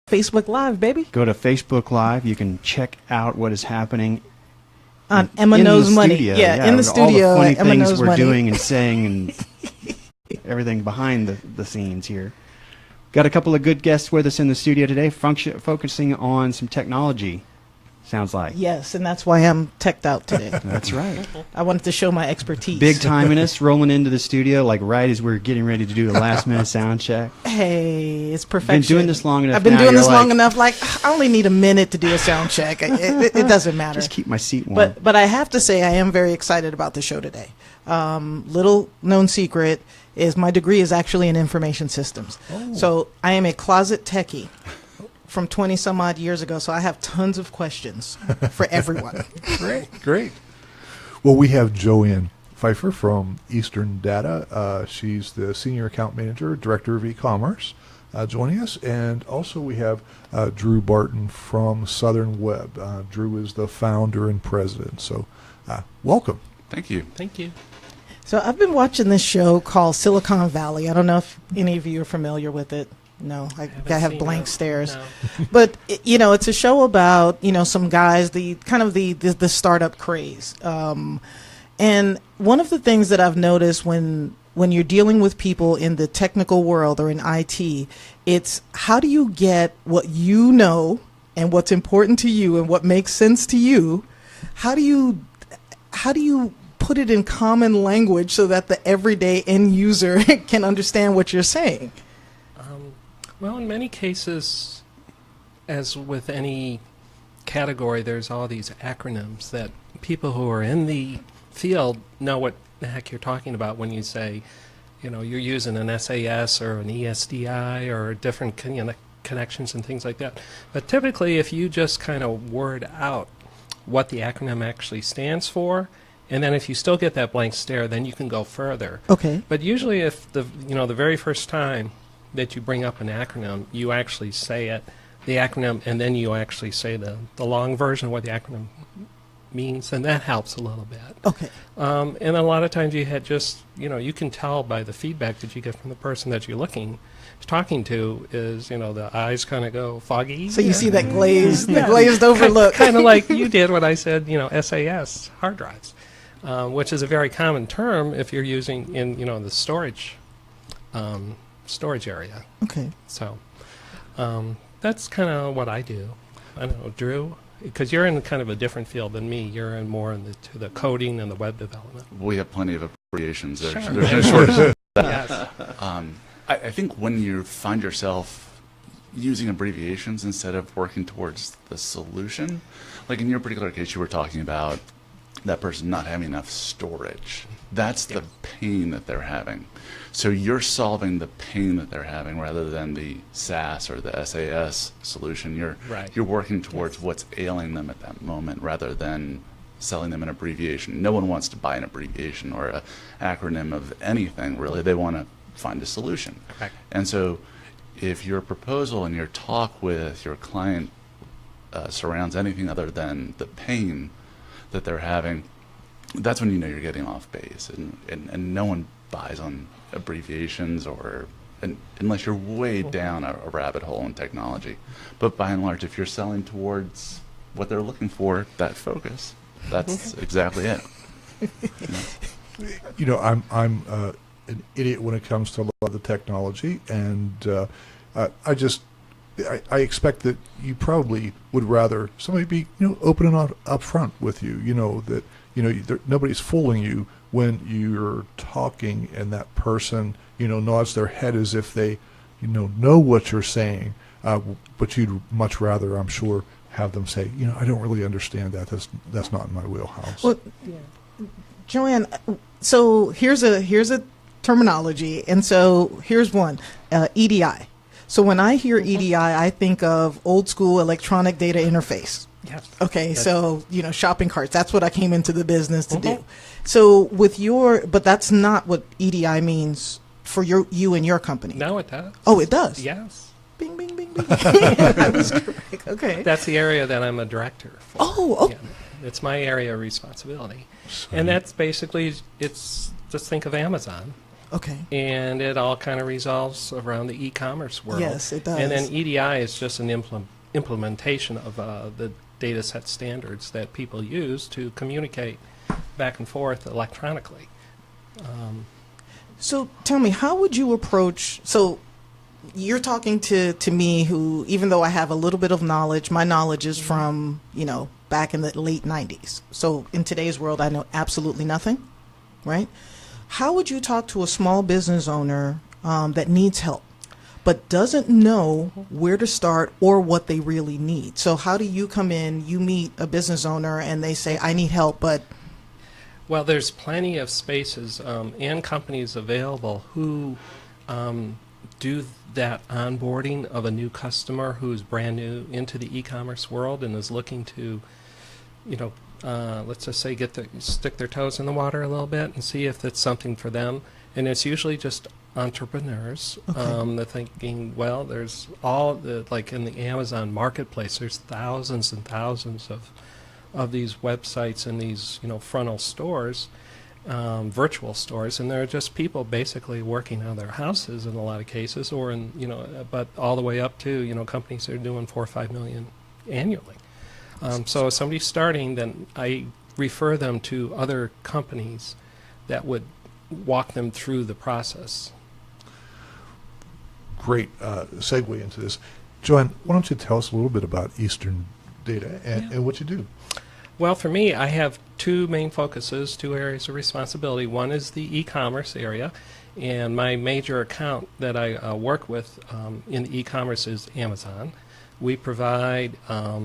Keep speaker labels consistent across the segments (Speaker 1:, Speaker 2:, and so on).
Speaker 1: Facebook Live, baby.
Speaker 2: Go to Facebook Live. You can check out what is happening
Speaker 1: on Emma Knows Money. Yeah, in the studio.
Speaker 2: All the funny
Speaker 1: Emma
Speaker 2: things
Speaker 1: Knows
Speaker 2: we're
Speaker 1: Money.
Speaker 2: doing and saying and everything behind the scenes here. Got a couple of good guests with us in the studio today, focusing on some technology, sounds like.
Speaker 1: Yes, and that's why I'm teched out today.
Speaker 2: That's right.
Speaker 1: I wanted to show my expertise.
Speaker 2: Big timiness, rolling into the studio like right as we're getting ready to do a last-minute sound check.
Speaker 1: Hey, it's perfection.
Speaker 2: Been doing this long enough.
Speaker 1: I've been
Speaker 2: now,
Speaker 1: doing this
Speaker 2: you're
Speaker 1: long
Speaker 2: like,
Speaker 1: enough. Like, I only need a minute to do a sound check. It doesn't matter.
Speaker 2: Just keep my seat warm.
Speaker 1: But I have to say, I am very excited about the show today. Little known secret is my degree is actually in information systems. Oh. So I am a closet techie from 20 some odd years ago. So I have tons of questions for everyone.
Speaker 3: Great. Well, we have Joanne Phiffer from Eastern Data. She's the Senior Account Manager, Director of E-Commerce, joining us. And also we have Drew Barton from Southern Web. Drew is the founder and president. So welcome.
Speaker 4: Thank you.
Speaker 5: Thank you.
Speaker 1: So I've been watching this show called Silicon Valley. I don't know if any of you are familiar with it. No, I have blank stares.
Speaker 5: No.
Speaker 1: But it's a show about some guys, the startup craze. And one of the things that I've noticed when you're dealing with people in the technical world or in IT, it's how do you get what you know and what's important to you and what makes sense to you? How do you put it in common language so that the everyday end user can understand what you're saying?
Speaker 5: Well, in many cases, as with any category, there's all these acronyms that people who are in the field know what the heck you're talking about when you say, you're using an SAS or an ESDI or different connections and things like that. But typically, if you just kind of word out what the acronym actually stands for, and then if you still get that blank stare, then you can go further.
Speaker 1: Okay.
Speaker 5: But usually if the very first time that you bring up an acronym, you actually say it, the acronym, and then you actually say the long version of what the acronym means, and that helps a little bit.
Speaker 1: Okay.
Speaker 5: And a lot of times you had just, you can tell by the feedback that you get from the person that you're talking to is, the eyes kind of go foggy.
Speaker 1: So you see that glazed over look.
Speaker 5: Kind of like you did when I said, SAS, hard drives. Which is a very common term if you're using in the storage area.
Speaker 1: Okay.
Speaker 5: So that's kind of what I do. I don't know, Drew, because you're in kind of a different field than me. You're in more to the coding and the web development.
Speaker 4: We have plenty of abbreviations.
Speaker 5: Sure.
Speaker 4: There's no shortage of that.
Speaker 5: Yes.
Speaker 4: I think when you find yourself using abbreviations instead of working towards the solution, like in your particular case, you were talking about that person not having enough storage. That's the pain that they're having. So you're solving the pain that they're having rather than the SAS or the SAS solution. You're working towards what's ailing them at that moment rather than selling them an abbreviation. No one wants to buy an abbreviation or an acronym of anything, really. They want to find a solution.
Speaker 5: Correct.
Speaker 4: And so if your proposal and your talk with your client surrounds anything other than the pain that they're having, that's when you know you're getting off base, and no one buys on abbreviations unless you're way down a rabbit hole in technology. But by and large, if you're selling towards what they're looking for, that focus, that's exactly it.
Speaker 3: I'm an idiot when it comes to a lot of the technology, and I expect that you probably would rather somebody be open and up front with you. That nobody's fooling you when you're talking, and that person nods their head as if they know what you're saying. But you'd much rather, I'm sure, have them say, I don't really understand that. That's not in my wheelhouse.
Speaker 1: Well, Joanne, so here's a terminology, and so here's one, EDI. So when I hear EDI, I think of old school electronic data interface.
Speaker 5: Yes.
Speaker 1: Okay, so shopping carts. That's what I came into the business to do. So but that's not what EDI means for you and your company.
Speaker 5: No, it does.
Speaker 1: Oh, it does.
Speaker 5: Yes.
Speaker 1: Bing, bing, bing, bing. I was correct. Okay.
Speaker 5: That's the area that I'm a director for.
Speaker 1: Oh.
Speaker 5: Yeah, it's my area of responsibility, and that's basically just think of Amazon.
Speaker 1: Okay.
Speaker 5: And it all kind of resolves around the e-commerce world.
Speaker 1: Yes, it does.
Speaker 5: And then EDI is just an implementation of the data set standards that people use to communicate back and forth electronically.
Speaker 1: So tell me, how would you approach, so you're talking to me who, even though I have a little bit of knowledge, my knowledge is from, back in the late 90s. So in today's world, I know absolutely nothing, right? How would you talk to a small business owner that needs help, but doesn't know where to start or what they really need? So how do you come in, you meet a business owner, and they say, I need help, but...
Speaker 5: Well, there's plenty of spaces and companies available who do that onboarding of a new customer who's brand new into the e-commerce world and is looking to, let's just say stick their toes in the water a little bit and see if it's something for them. And it's usually just entrepreneurs.
Speaker 1: Okay.
Speaker 5: They're thinking, well, there's all the, like in the Amazon marketplace, there's thousands and thousands of these websites and these frontal stores, virtual stores, and they're just people basically working out of their houses in a lot of cases, or in but all the way up to companies that are doing 4 or 5 million annually. So if somebody's starting, then I refer them to other companies that would walk them through the process.
Speaker 3: Great segue into this. Joanne, why don't you tell us a little bit about Eastern Data and what you do?
Speaker 5: Well, for me, I have two main focuses, two areas of responsibility. One is the e-commerce area, and my major account that I work with in the e-commerce is Amazon. We provide a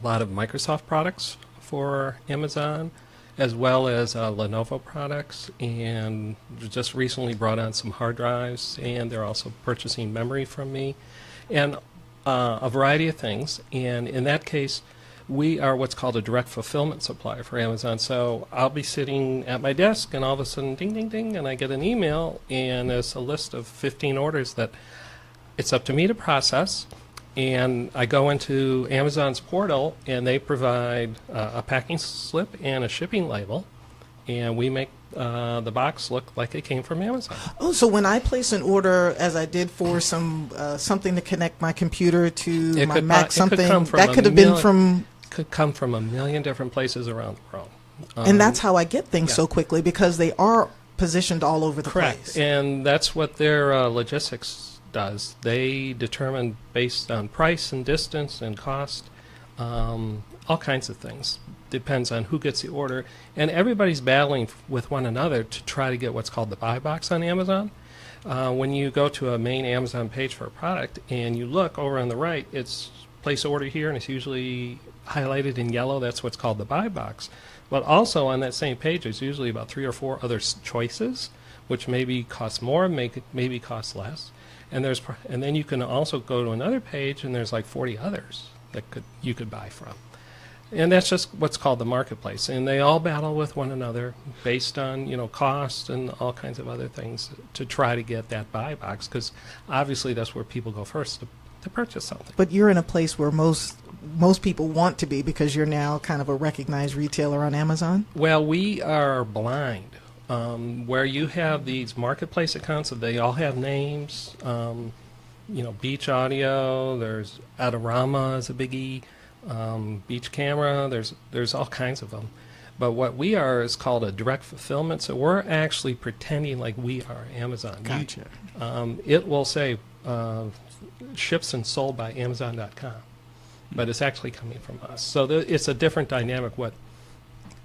Speaker 5: lot of Microsoft products for Amazon, as well as Lenovo products, and just recently brought on some hard drives, and they're also purchasing memory from me, and a variety of things. And in that case, we are what's called a direct fulfillment supplier for Amazon. So I'll be sitting at my desk, and all of a sudden, ding, ding, ding, and I get an email, and there's a list of 15 orders that it's up to me to process. And I go into Amazon's portal, and they provide a packing slip and a shipping label, and we make the box look like it came from Amazon.
Speaker 1: Oh, so when I place an order, as I did for something to connect my computer to my Mac, something that could have been from...
Speaker 5: Could come from a million different places around the world.
Speaker 1: And that's how I get things
Speaker 5: yeah.
Speaker 1: so quickly, because they are positioned all over the
Speaker 5: Correct.
Speaker 1: place.
Speaker 5: And that's what their logistics does. They determine based on price and distance and cost, all kinds of things. Depends on who gets the order. And everybody's battling with one another to try to get what's called the buy box on Amazon. When you go to a main Amazon page for a product and you look over on the right, it's place order here, and it's usually highlighted in yellow. That's what's called the buy box. But also on that same page, there's usually about 3 or 4 other choices, which maybe cost more, maybe cost less. And then you can also go to another page, and there's like 40 others that you could buy from. And that's just what's called the marketplace. And they all battle with one another based on cost and all kinds of other things to try to get that buy box, because obviously that's where people go first to purchase something.
Speaker 1: But you're in a place where most people want to be, because you're now kind of a recognized retailer on Amazon?
Speaker 5: Well, we are blind. Where you have these marketplace accounts, they all have names. Beach Audio, there's Adorama is a biggie, Beach Camera, there's all kinds of them. But what we are is called a direct fulfillment, so we're actually pretending like we are Amazon.
Speaker 1: Gotcha.
Speaker 5: It will say ships and sold by Amazon.com, but it's actually coming from us. So it's a different dynamic, what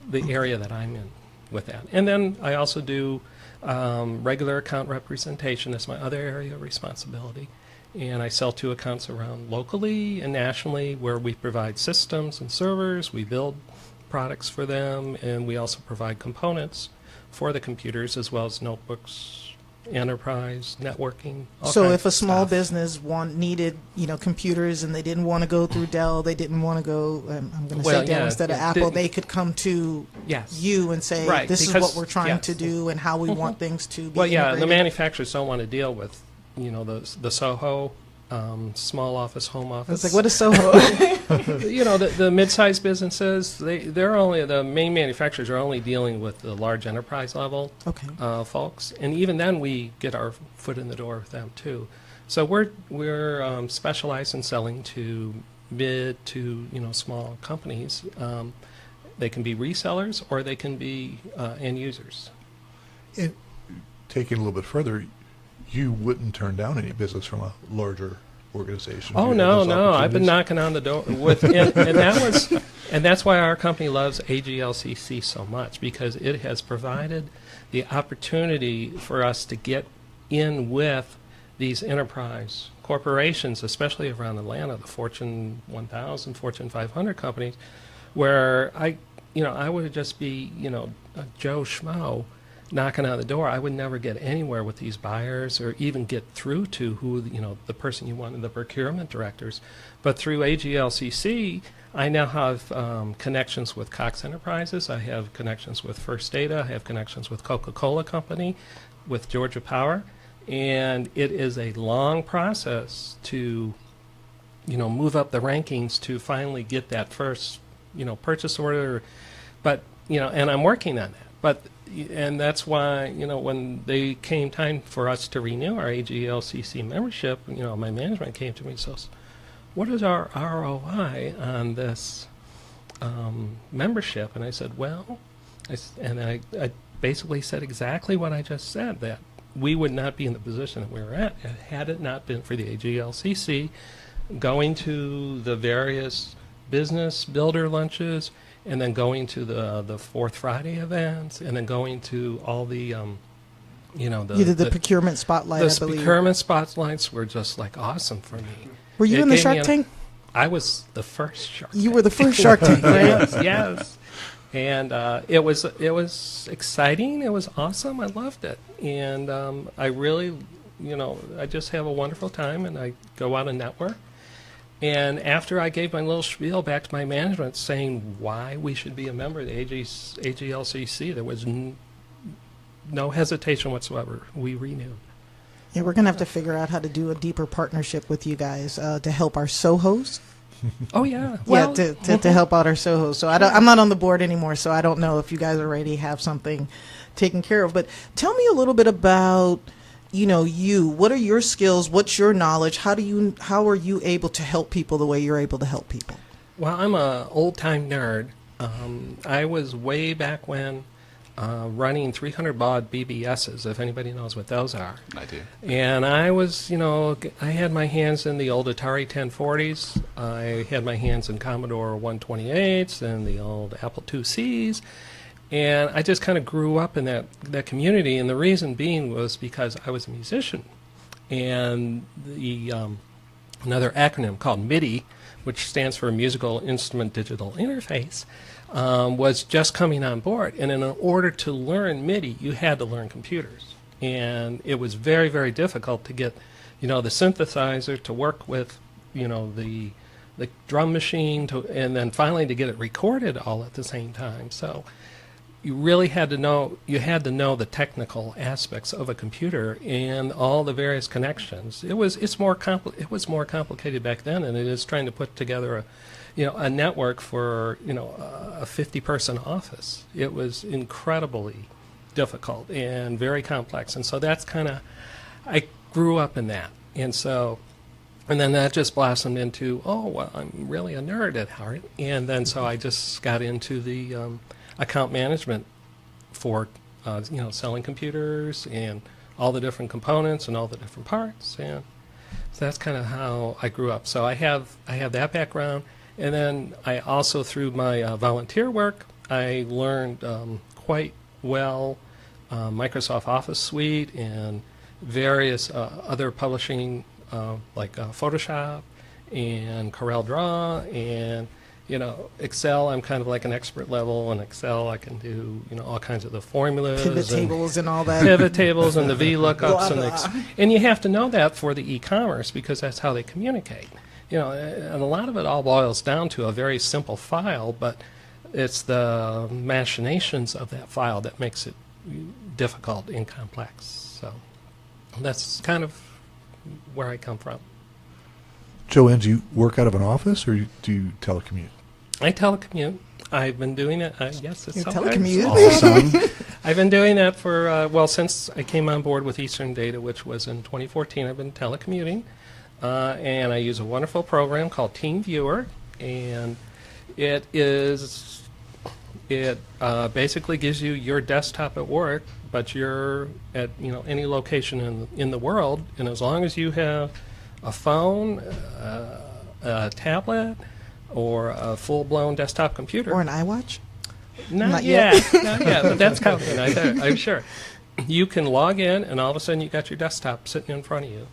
Speaker 5: the area that I'm in with that. And then I also do regular account representation. That's my other area of responsibility. And I sell to accounts around locally and nationally, where we provide systems and servers, we build products for them, and we also provide components for the computers, as well as notebooks, enterprise, networking.
Speaker 1: So if a small business needed computers, and they didn't want to go through Dell, they didn't want to go, I'm going to say Dell instead of Apple, they could come to you and say,
Speaker 5: right,
Speaker 1: this is what we're trying to do and how we want things to be integrated.
Speaker 5: The manufacturers don't want to deal with the Soho small office, home
Speaker 1: I
Speaker 5: office.
Speaker 1: was like, what is Soho?
Speaker 5: You know, the mid-sized businesses, they're only, the main manufacturers are only dealing with the large enterprise level
Speaker 1: Okay.
Speaker 5: folks, and even then we get our foot in the door with them too. So we're specialized in selling to mid to small companies. They can be resellers or they can be end users.
Speaker 3: And taking a little bit further, you wouldn't turn down any business from a larger organization.
Speaker 5: Oh
Speaker 3: Do you have
Speaker 5: no,
Speaker 3: those
Speaker 5: no! I've been
Speaker 3: opportunities?
Speaker 5: knocking on the door with, and that's why our company loves AGLCC so much, because it has provided the opportunity for us to get in with these enterprise corporations, especially around Atlanta, the Fortune 1000, Fortune 500 companies, where I would just be a Joe Schmo knocking on the door. I would never get anywhere with these buyers or even get through to who, the person you wanted, the procurement directors. But through AGLCC, I now have connections with Cox Enterprises. I have connections with First Data. I have connections with Coca-Cola Company, with Georgia Power. And it is a long process to, move up the rankings to finally get that first, purchase order. But, and I'm working on that. And that's why, when they came time for us to renew our AGLCC membership, my management came to me and says, what is our ROI on this membership? And I said, well, I basically said exactly what I just said, that we would not be in the position that we were at had it not been for the AGLCC going to the various business builder lunches, and then going to the Fourth Friday events, and then going to all the,
Speaker 1: You did the procurement spotlight, I
Speaker 5: the
Speaker 1: believe.
Speaker 5: procurement spotlights were just like awesome for me.
Speaker 1: Were you
Speaker 5: It
Speaker 1: in the
Speaker 5: gave me
Speaker 1: Shark Tank?
Speaker 5: I was the first Shark
Speaker 1: You
Speaker 5: Tank.
Speaker 1: were the first Shark Tank, right?
Speaker 5: Yes. And it was exciting. It was awesome. I loved it. And I really, I just have a wonderful time, and I go out and network. And after I gave my little spiel back to my management saying why we should be a member of the AGLCC, there was no hesitation whatsoever. We renewed.
Speaker 1: Yeah, we're going to have to figure out how to do a deeper partnership with you guys to help our Sohos.
Speaker 5: Oh, yeah. Well,
Speaker 1: To help out our Sohos. So I'm not on the board anymore, so I don't know if you guys already have something taken care of. But tell me a little bit about, what are your skills? What's your knowledge? How are you able to help people the way you're able to help people?
Speaker 5: Well, I'm a old-time nerd. I was way back when running 300 baud BBSs, if anybody knows what those are.
Speaker 4: I do.
Speaker 5: And I was, I had my hands in the old Atari 1040s. I had my hands in Commodore 128s and the old Apple IICs. And I just kind of grew up in that community. And the reason being was because I was a musician. And the another acronym called MIDI, which stands for Musical Instrument Digital Interface, was just coming on board. And in order to learn MIDI, you had to learn computers. And it was very, very difficult to get, the synthesizer to work with, the drum machine, and then finally to get it recorded all at the same time. So you really had to know, the technical aspects of a computer and all the various connections. It was more complicated back then than it is trying to put together a network for a 50-person office. It was incredibly difficult and very complex, and so that's kind of, I grew up in that, and then that just blossomed into, oh well, I'm really a nerd at heart, and then so I just got into the account management for selling computers and all the different components and all the different parts, and so that's kind of how I grew up. So I have that background. And then I also, through my volunteer work, I learned quite well Microsoft Office Suite and various other publishing like Photoshop and CorelDRAW and Excel. I'm kind of like an expert level in Excel. I can do all kinds of the formulas,
Speaker 1: Pivot tables and all that.
Speaker 5: pivot tables and the VLOOKUPs
Speaker 1: Blah,
Speaker 5: and
Speaker 1: blah.
Speaker 5: and you have to know that for the e-commerce because that's how they communicate. And a lot of it all boils down to a very simple file, but it's the machinations of that file that makes it difficult and complex. So that's kind of where I come from.
Speaker 3: Joanne, do you work out of an office or do you telecommute?
Speaker 5: I telecommute. I've been doing it. Yes, it's
Speaker 1: You
Speaker 5: sometimes.
Speaker 1: telecommute?
Speaker 2: Awesome.
Speaker 5: I've been doing that for, since I came on board with Eastern Data, which was in 2014. I've been telecommuting. And I use a wonderful program called Team Viewer. And it basically gives you your desktop at work, but you're at any location in the world. And as long as you have a phone, a tablet, or a full-blown desktop computer.
Speaker 1: Or an iWatch?
Speaker 5: Not yet. Not yet, but that's coming, I'm sure. You can log in, and all of a sudden you got your desktop sitting in front of you.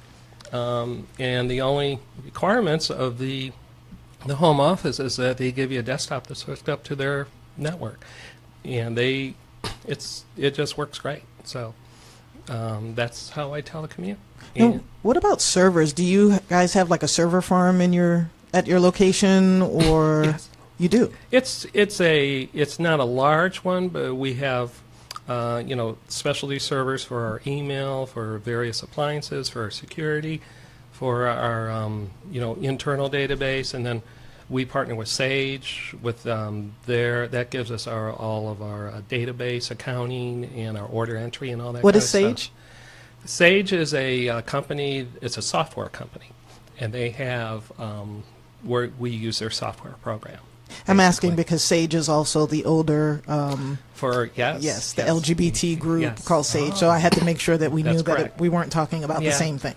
Speaker 5: And the only requirements of the home office is that they give you a desktop that's hooked up to their network. And it just works great. So that's how I telecommute.
Speaker 1: Now, what about servers? Do you guys have like a server farm at your location, or
Speaker 5: Yes.
Speaker 1: you do?
Speaker 5: It's not a large one, but we have specialty servers for our email, for various appliances, for our security, for our internal database, and then we partner with Sage with that gives us all of our database accounting and our order entry and all that.
Speaker 1: What
Speaker 5: kind
Speaker 1: is
Speaker 5: of stuff.
Speaker 1: Sage?
Speaker 5: Sage is a company. It's a software company, and they have where we use their software program.
Speaker 1: I'm asking
Speaker 5: basically.
Speaker 1: because Sage is also the older,
Speaker 5: For
Speaker 1: yes, the LGBT group
Speaker 5: Yes.
Speaker 1: called Sage. So I had to make sure that we
Speaker 5: That's
Speaker 1: knew that
Speaker 5: correct.
Speaker 1: we weren't talking about the
Speaker 5: Yeah.
Speaker 1: same thing.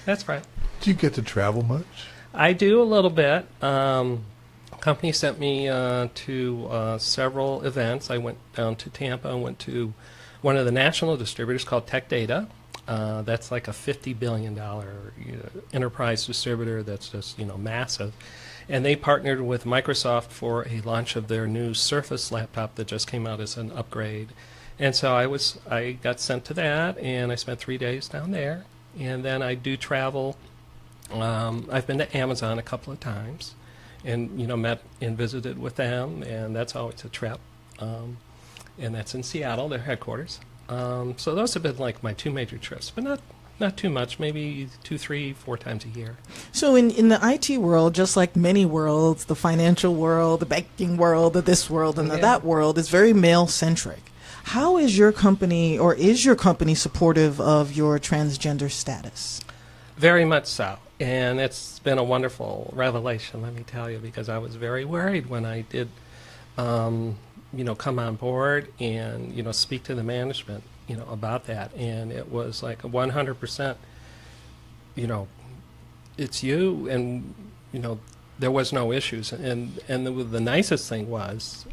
Speaker 5: That's right.
Speaker 3: Do you get to travel much?
Speaker 5: I do a little bit. Company sent me to several events. I went down to Tampa and went to one of the national distributors called Tech Data. That's like a $50 billion enterprise distributor that's just massive. And they partnered with Microsoft for a launch of their new Surface laptop that just came out as an upgrade. And so I got sent to that, and I spent 3 days down there. And then I do travel. I've been to Amazon a couple of times, and met and visited with them, and that's always a trip. And that's in Seattle, their headquarters. So those have been like my two major trips, but not too much, maybe 2, 3, 4 times a year.
Speaker 1: So in the IT world, just like many worlds, the financial world, the banking world, the this world, and the
Speaker 5: Yeah.
Speaker 1: that world is very male-centric. How is your company, or is your company, supportive of your transgender status?
Speaker 5: Very much so. And it's been a wonderful revelation, let me tell you, because I was very worried when I did, come on board and, speak to the management, about that. And it was like a 100%, it's you, and, there was no issues. And the nicest thing was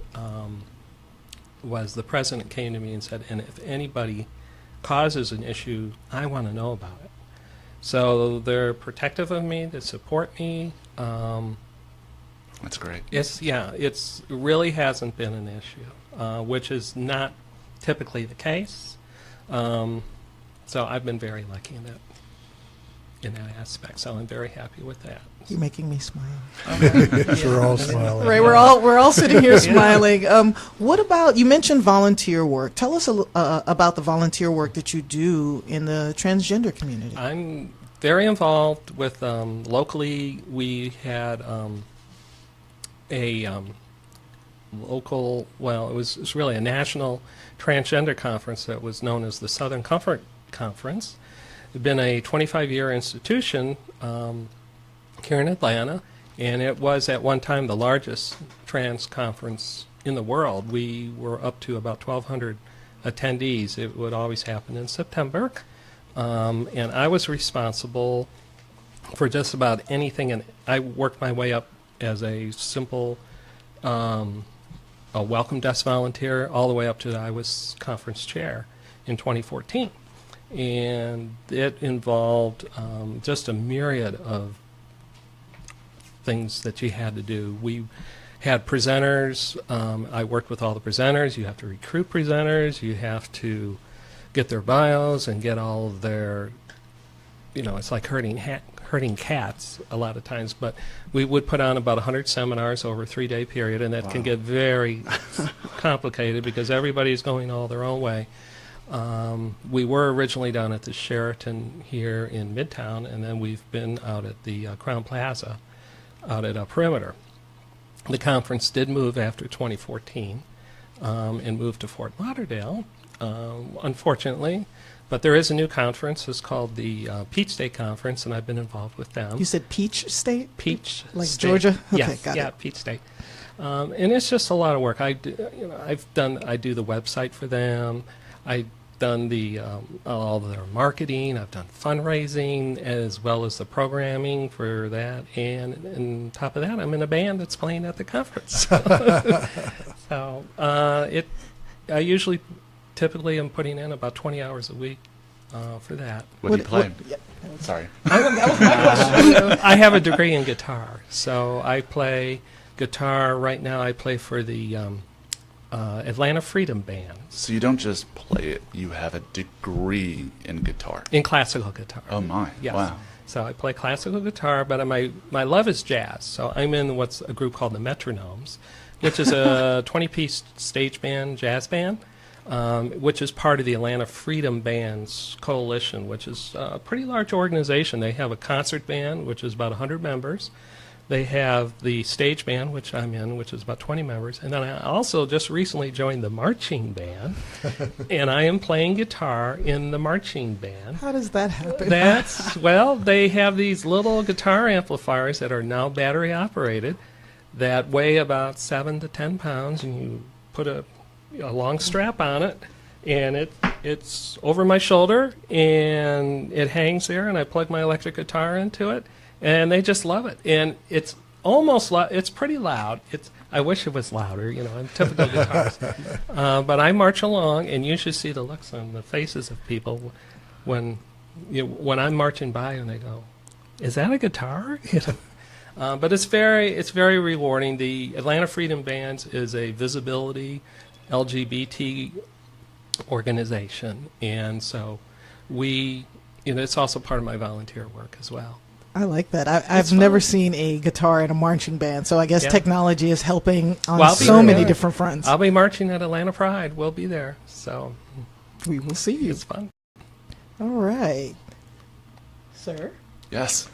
Speaker 5: the president came to me and said, and if anybody causes an issue, I want to know about it. So they're protective of me, they support me.
Speaker 4: That's great.
Speaker 5: It's really hasn't been an issue, which is not typically the case. So I've been very lucky in that aspect. So I'm very happy with that.
Speaker 1: You're making me smile.
Speaker 3: We're all smiling.
Speaker 1: Right, we're all sitting here smiling. What about, you mentioned volunteer work? Tell us about the volunteer work that you do in the transgender community.
Speaker 5: I'm very involved with locally. We had a local, it was really a national transgender conference that was known as the Southern Comfort Conference. It's been a 25-year institution here in Atlanta, and it was at one time the largest trans conference in the world. We were up to about 1,200 attendees. It would always happen in September, and I was responsible for just about anything, and I worked my way up as a simple a welcome desk volunteer all the way up to I was conference chair in 2014. And it involved just a myriad of things that you had to do. We had presenters. I worked with all the presenters. You have to recruit presenters. You have to get their bios and get all of their, it's like herding cats a lot of times. But we would put on about 100 seminars over a 3-day period, and that can get very complicated because everybody's going all their own way. We were originally down at the Sheraton here in Midtown, and then we've been out at the Crown Plaza out at Perimeter. The conference did move after 2014 and moved to Fort Lauderdale, unfortunately. But there is a new conference. It's called the Peach State Conference, and I've been involved with them.
Speaker 1: You said Peach State?
Speaker 5: Peach
Speaker 1: like
Speaker 5: State.
Speaker 1: Georgia? Okay,
Speaker 5: Yes,
Speaker 1: got
Speaker 5: yeah,
Speaker 1: it.
Speaker 5: Peach State. And it's just a lot of work. I do the website for them. I've done all their marketing. I've done fundraising as well as the programming for that. And on top of that, I'm in a band that's playing at the conference. So I usually, typically, I'm putting in about 20 hours a week for that.
Speaker 4: What do you play?
Speaker 1: yeah.
Speaker 4: Sorry.
Speaker 5: I have a degree in guitar, so I play guitar. Right now, I play for the Atlanta Freedom Band
Speaker 4: So you don't just play it, you have a degree in guitar.
Speaker 5: in classical guitar.
Speaker 4: Oh my.
Speaker 5: Yes.
Speaker 4: Wow.
Speaker 5: So I play classical guitar, but my love is jazz. So I'm in what's a group called the Metronomes, which is a 20-piece stage band, jazz band, which is part of the Atlanta Freedom Bands Coalition, which is a pretty large organization. They have a concert band, which is about 100 members. They have the stage band, which I'm in, which is about 20 members. And then I also just recently joined the marching band, and I am playing guitar in the marching band.
Speaker 1: How does that happen?
Speaker 5: They have these little guitar amplifiers that are now battery operated that weigh about 7 to 10 pounds, and you put a long strap on it, and it's over my shoulder, and it hangs there, and I plug my electric guitar into it, and they just love it. And it's almost it's pretty loud. I wish it was louder, in typical guitars. But I march along, and you should see the looks on the faces of people when I'm marching by, and they go, "Is that a guitar?" But it's very rewarding. The Atlanta Freedom Bands is a visibility LGBT organization, and so it's also part of my volunteer work as well.
Speaker 1: I like that. I've never seen a guitar in a marching band, so I guess technology is helping on so many different fronts.
Speaker 5: I'll be marching at Atlanta Pride. We'll be there, so
Speaker 1: we will see you.
Speaker 5: It's fun.
Speaker 1: All right, sir.
Speaker 4: Yes.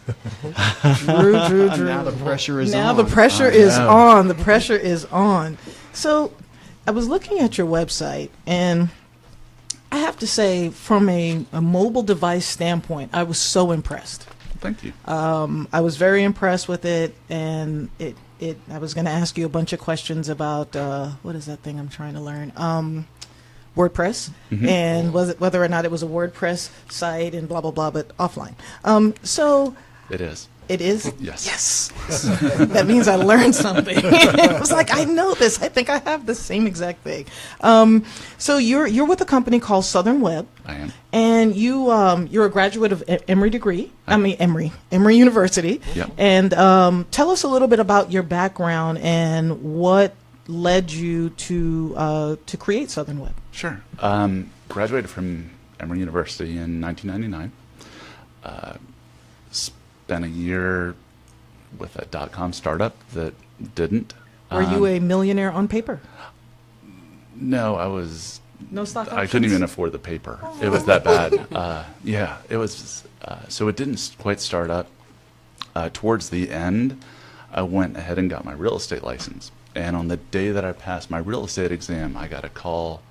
Speaker 1: Drew.
Speaker 2: Now the pressure is on.
Speaker 1: Now the pressure is on. The pressure is on. So I was looking at your website, and I have to say, from a mobile device standpoint, I was so impressed.
Speaker 4: Thank you.
Speaker 1: I was very impressed with it, and I was going to ask you a bunch of questions about what is that thing I'm trying to learn? WordPress, and whether or not it was a WordPress site and blah blah blah, but offline. So
Speaker 4: it is.
Speaker 1: It is?
Speaker 4: Yes.
Speaker 1: That means I learned something. I was like, I know this. I think I have the same exact thing. So you're with a company called Southern Web.
Speaker 4: I am.
Speaker 1: And you're a graduate of Emory degree. Emory University.
Speaker 4: Yep.
Speaker 1: And tell us a little bit about your background and what led you to create Southern Web.
Speaker 4: Sure. Graduated from Emory University in 1999. Spent a year with a .com startup that didn't.
Speaker 1: Were you a millionaire on paper?
Speaker 4: No, I was.
Speaker 1: No stock options?
Speaker 4: I couldn't even afford the paper. It was that bad. Yeah, it was. So it didn't quite start up. Towards the end, I went ahead and got my real estate license. And on the day that I passed my real estate exam, I got a call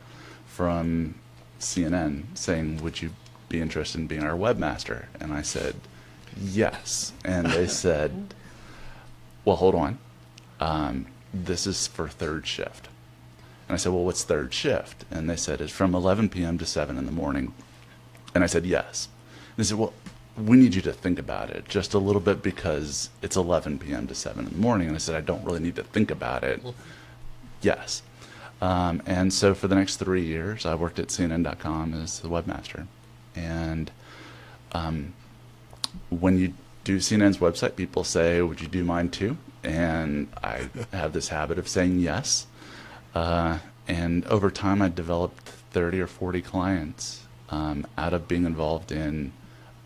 Speaker 4: from CNN saying, "Would you be interested in being our webmaster?" And I said, "Yes." And they said, "Well, hold on. This is for third shift." And I said, "Well, what's third shift?" And they said, "It's from 11 p.m. to 7 in the morning." And I said, "Yes." And they said, "Well, we need you to think about it just a little bit because it's 11 p.m. to 7 in the morning." And I said, "I don't really need to think about it." Yes. And so for the next 3 years, I worked at CNN.com as the webmaster. And when you do CNN's website, people say, "Would you do mine too?" And I have this habit of saying yes. And over time, I developed 30 or 40 clients out of being involved in,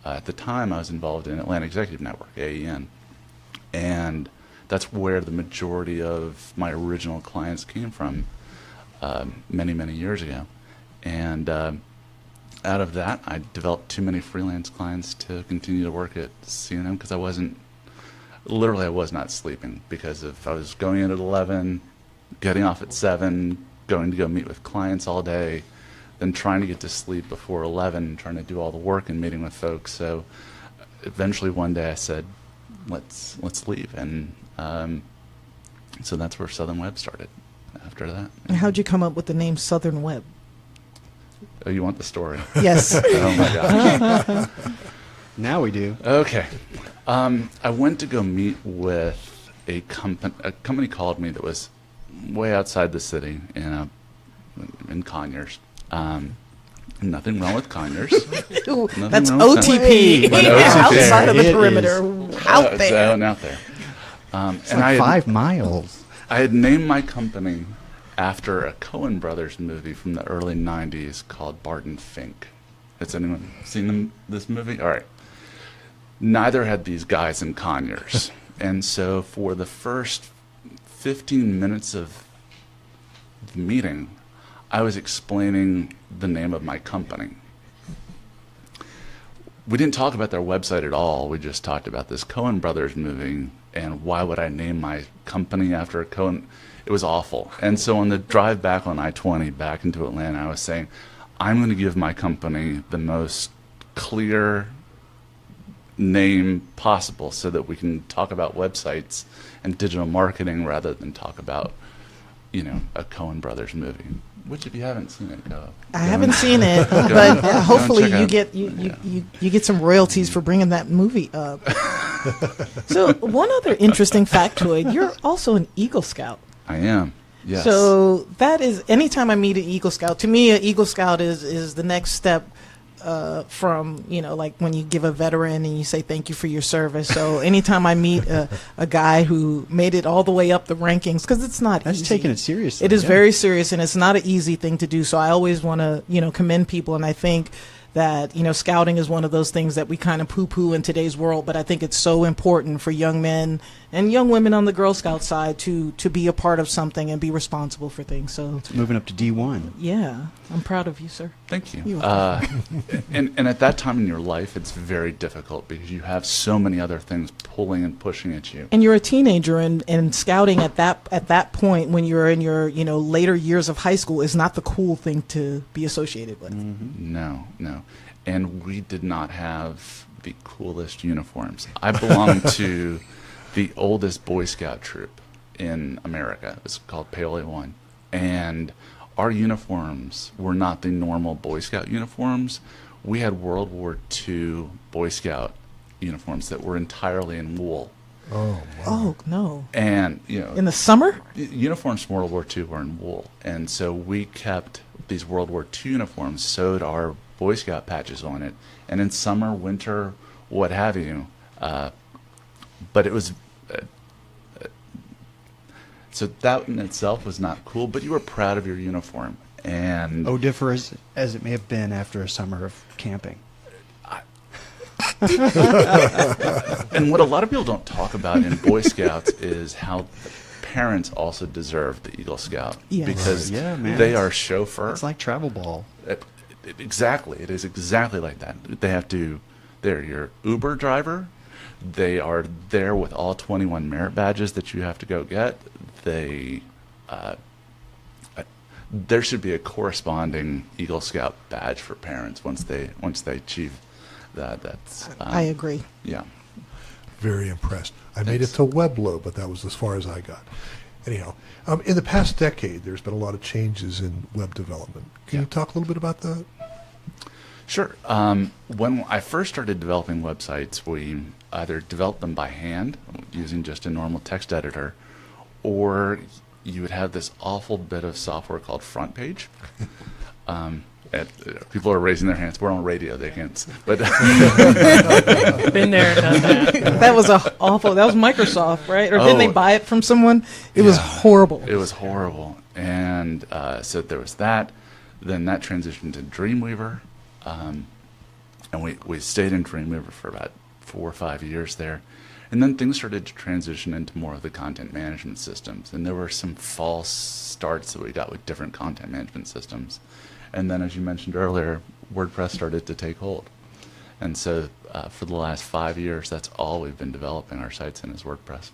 Speaker 4: at the time, I was involved in Atlanta Executive Network, AEN. And that's where the majority of my original clients came from many, many years ago. And out of that, I developed too many freelance clients to continue to work at CNN because I was not sleeping because I was going in at 11, getting off at 7, going to go meet with clients all day, then trying to get to sleep before 11, trying to do all the work and meeting with folks. So eventually one day I said, let's leave. And so that's where Southern Web started after that.
Speaker 1: And how'd you come up with the name Southern Web?
Speaker 4: Oh, you want the story?
Speaker 1: Yes.
Speaker 4: Oh my gosh.
Speaker 2: Now we do.
Speaker 4: Okay. I went to go meet with a company. A company called me that was way outside the city in Conyers. Nothing wrong with Conyers.
Speaker 1: Ooh,
Speaker 4: Nothing
Speaker 1: that's
Speaker 4: wrong with
Speaker 1: OTP.
Speaker 4: Conyers.
Speaker 1: Outside of the
Speaker 2: It
Speaker 1: perimeter. Out
Speaker 4: It's
Speaker 1: there.
Speaker 4: out and out there.
Speaker 2: It's like 5 miles.
Speaker 4: I had named my company after a Coen Brothers movie from the early 90s called Barton Fink. Has anyone seen this movie? All right. Neither had these guys in Conyers. And so for the first 15 minutes of the meeting, I was explaining the name of my company. We didn't talk about their website at all. We just talked about this Coen Brothers movie and why would I name my company after a Coen. It was awful. And so on the drive back on I-20 back into Atlanta, I was saying, I'm going to give my company the most clear name possible so that we can talk about websites and digital marketing rather than talk about, a Coen Brothers movie. Which, if you haven't seen it, go.
Speaker 1: I haven't seen it, but hopefully you get some royalties for bringing that movie up. So one other interesting factoid, you're also an Eagle Scout.
Speaker 4: I am, yes.
Speaker 1: So that is, anytime I meet an Eagle Scout, to me, an Eagle Scout is the next step from, like when you give a veteran and you say thank you for your service. So anytime I meet a guy who made it all the way up the rankings, because it's not
Speaker 2: That's
Speaker 1: easy.
Speaker 2: taking it seriously.
Speaker 1: It is very serious, and it's not an easy thing to do. So I always want to, commend people, and I think that, scouting is one of those things that we kind of poo-poo in today's world, but I think it's so important for young men and young women on the Girl Scout side to be a part of something and be responsible for things. So
Speaker 2: Moving up to D1.
Speaker 1: yeah, I'm proud of you, sir.
Speaker 4: Thank you.
Speaker 1: You're
Speaker 4: And at that time in your life, it's very difficult because you have so many other things pulling and pushing at you.
Speaker 1: And you're a teenager, and scouting at that point when you're in your later years of high school is not the cool thing to be associated with.
Speaker 2: Mm-hmm.
Speaker 4: No. And we did not have the coolest uniforms. I belonged to the oldest Boy Scout troop in America. It was called Paoli 1. And our uniforms were not the normal Boy Scout uniforms. We had World War II Boy Scout uniforms that were entirely in wool.
Speaker 3: Oh, wow.
Speaker 1: Oh no!
Speaker 4: And
Speaker 1: In the summer?
Speaker 4: uniforms from World War II were in wool, and so we kept these World War II uniforms, sewed our Boy Scout patches on it, and in summer, winter, what have you. But it was so that in itself was not cool. But you were proud of your uniform, and
Speaker 2: differ as it may have been after a summer of camping.
Speaker 4: And what a lot of people don't talk about in Boy Scouts is how parents also deserve the Eagle Scout.
Speaker 1: Yes.
Speaker 4: Because
Speaker 2: Right. Yeah, man.
Speaker 4: they are chauffeur.
Speaker 2: It's like travel ball.
Speaker 4: Exactly. It is exactly like that. They're your Uber driver. They are there with all 21 merit badges that you have to go get. There should be a corresponding Eagle Scout badge for parents once they achieve that.
Speaker 1: I agree.
Speaker 4: Yeah.
Speaker 3: Very impressed. I made it to Weblo, but that was as far as I got. Anyhow, in the past decade, there's been a lot of changes in web development. Can you talk a little bit about that?
Speaker 4: Sure. When I first started developing websites, we either developed them by hand using just a normal text editor, or you would have this awful bit of software called Front Page. People are raising their hands. We're on radio; they can't. But
Speaker 5: Been there, done that.
Speaker 1: That was awful. That was Microsoft, right? Or didn't they buy it from someone? It was horrible.
Speaker 4: it was horrible. And so there was that. Then that transitioned to Dreamweaver, and we stayed in Dreamweaver for about 4 or 5 years there. And then things started to transition into more of the content management systems. And there were some false starts that we got with different content management systems. And then, as you mentioned earlier, WordPress started to take hold. And so for the last 5 years, that's all we've been developing our sites in is WordPress.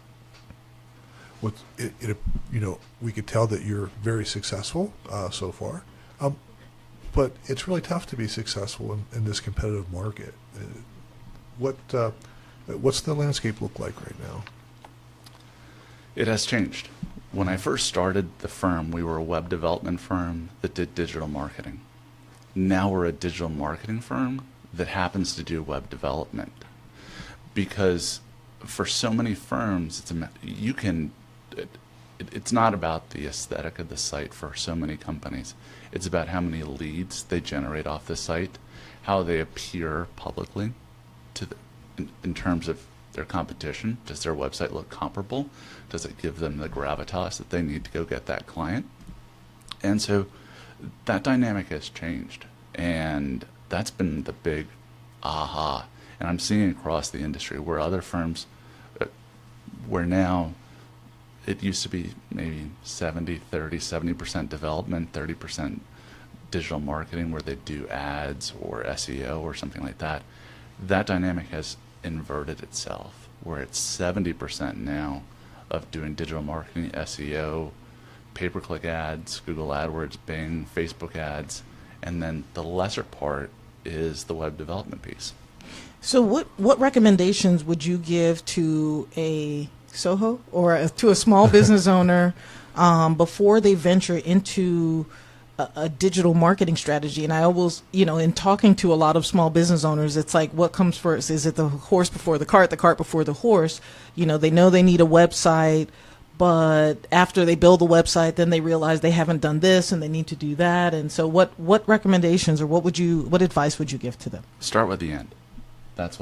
Speaker 3: We could tell that you're very successful so far, but it's really tough to be successful in this competitive market. What's the landscape look like right now?
Speaker 4: It has changed. When I first started the firm, we were a web development firm that did digital marketing. Now we're a digital marketing firm that happens to do web development. Because for so many firms, it's not about the aesthetic of the site for so many companies. It's about how many leads they generate off the site, how they appear publicly in terms of their competition. Does their website look comparable? Does it give them the gravitas that they need to go get that client? And so that dynamic has changed, and that's been the big aha. And I'm seeing across the industry where other firms, where now it used to be maybe 70% development, 30% digital marketing, where they do ads or SEO or something like that. That dynamic has inverted itself, where it's 70% now of doing digital marketing, SEO, pay-per-click ads, Google AdWords, Bing, Facebook ads, and then the lesser part is the web development piece.
Speaker 1: So what recommendations would you give to a SOHO or to a small business owner before they venture into a digital marketing strategy? And I always, in talking to a lot of small business owners, it's like, what comes first? Is it the horse before the cart before the horse? They know they need a website, but after they build the website, then they realize they haven't done this and they need to do that. And so what recommendations or what advice would you give to them?
Speaker 4: Start with the end. That's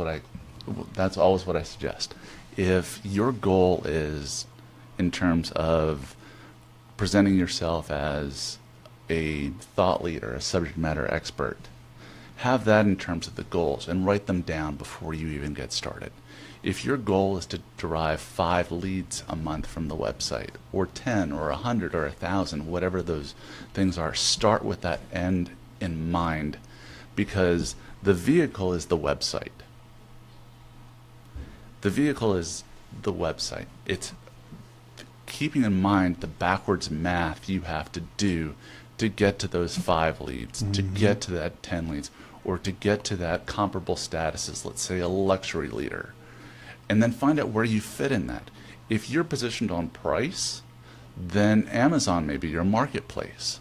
Speaker 4: always what I suggest. If your goal is in terms of presenting yourself as a thought leader, a subject matter expert, have that in terms of the goals and write them down before you even get started. If your goal is to derive 5 leads a month from the website, or 10 or 100 or 1,000, whatever those things are, start with that end in mind, because the vehicle is the website. The vehicle is the website. It's keeping in mind the backwards math you have to do to get to those 5 leads, to get to that 10 leads, or to get to that comparable status as, let's say, a luxury leader. And then find out where you fit in that. If you're positioned on price, then Amazon may be your marketplace.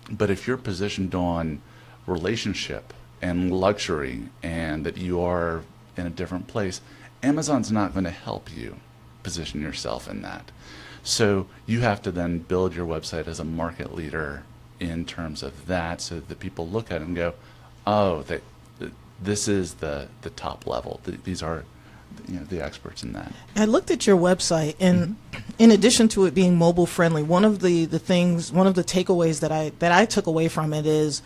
Speaker 4: But if you're positioned on relationship and luxury, and that you are in a different place, Amazon's not going to help you position yourself in that. So you have to then build your website as a market leader in terms of that, so that people look at it and go, oh, this is the top level. These are the experts in that.
Speaker 1: I looked at your website, and in addition to it being mobile friendly, one of the takeaways that I took away from it is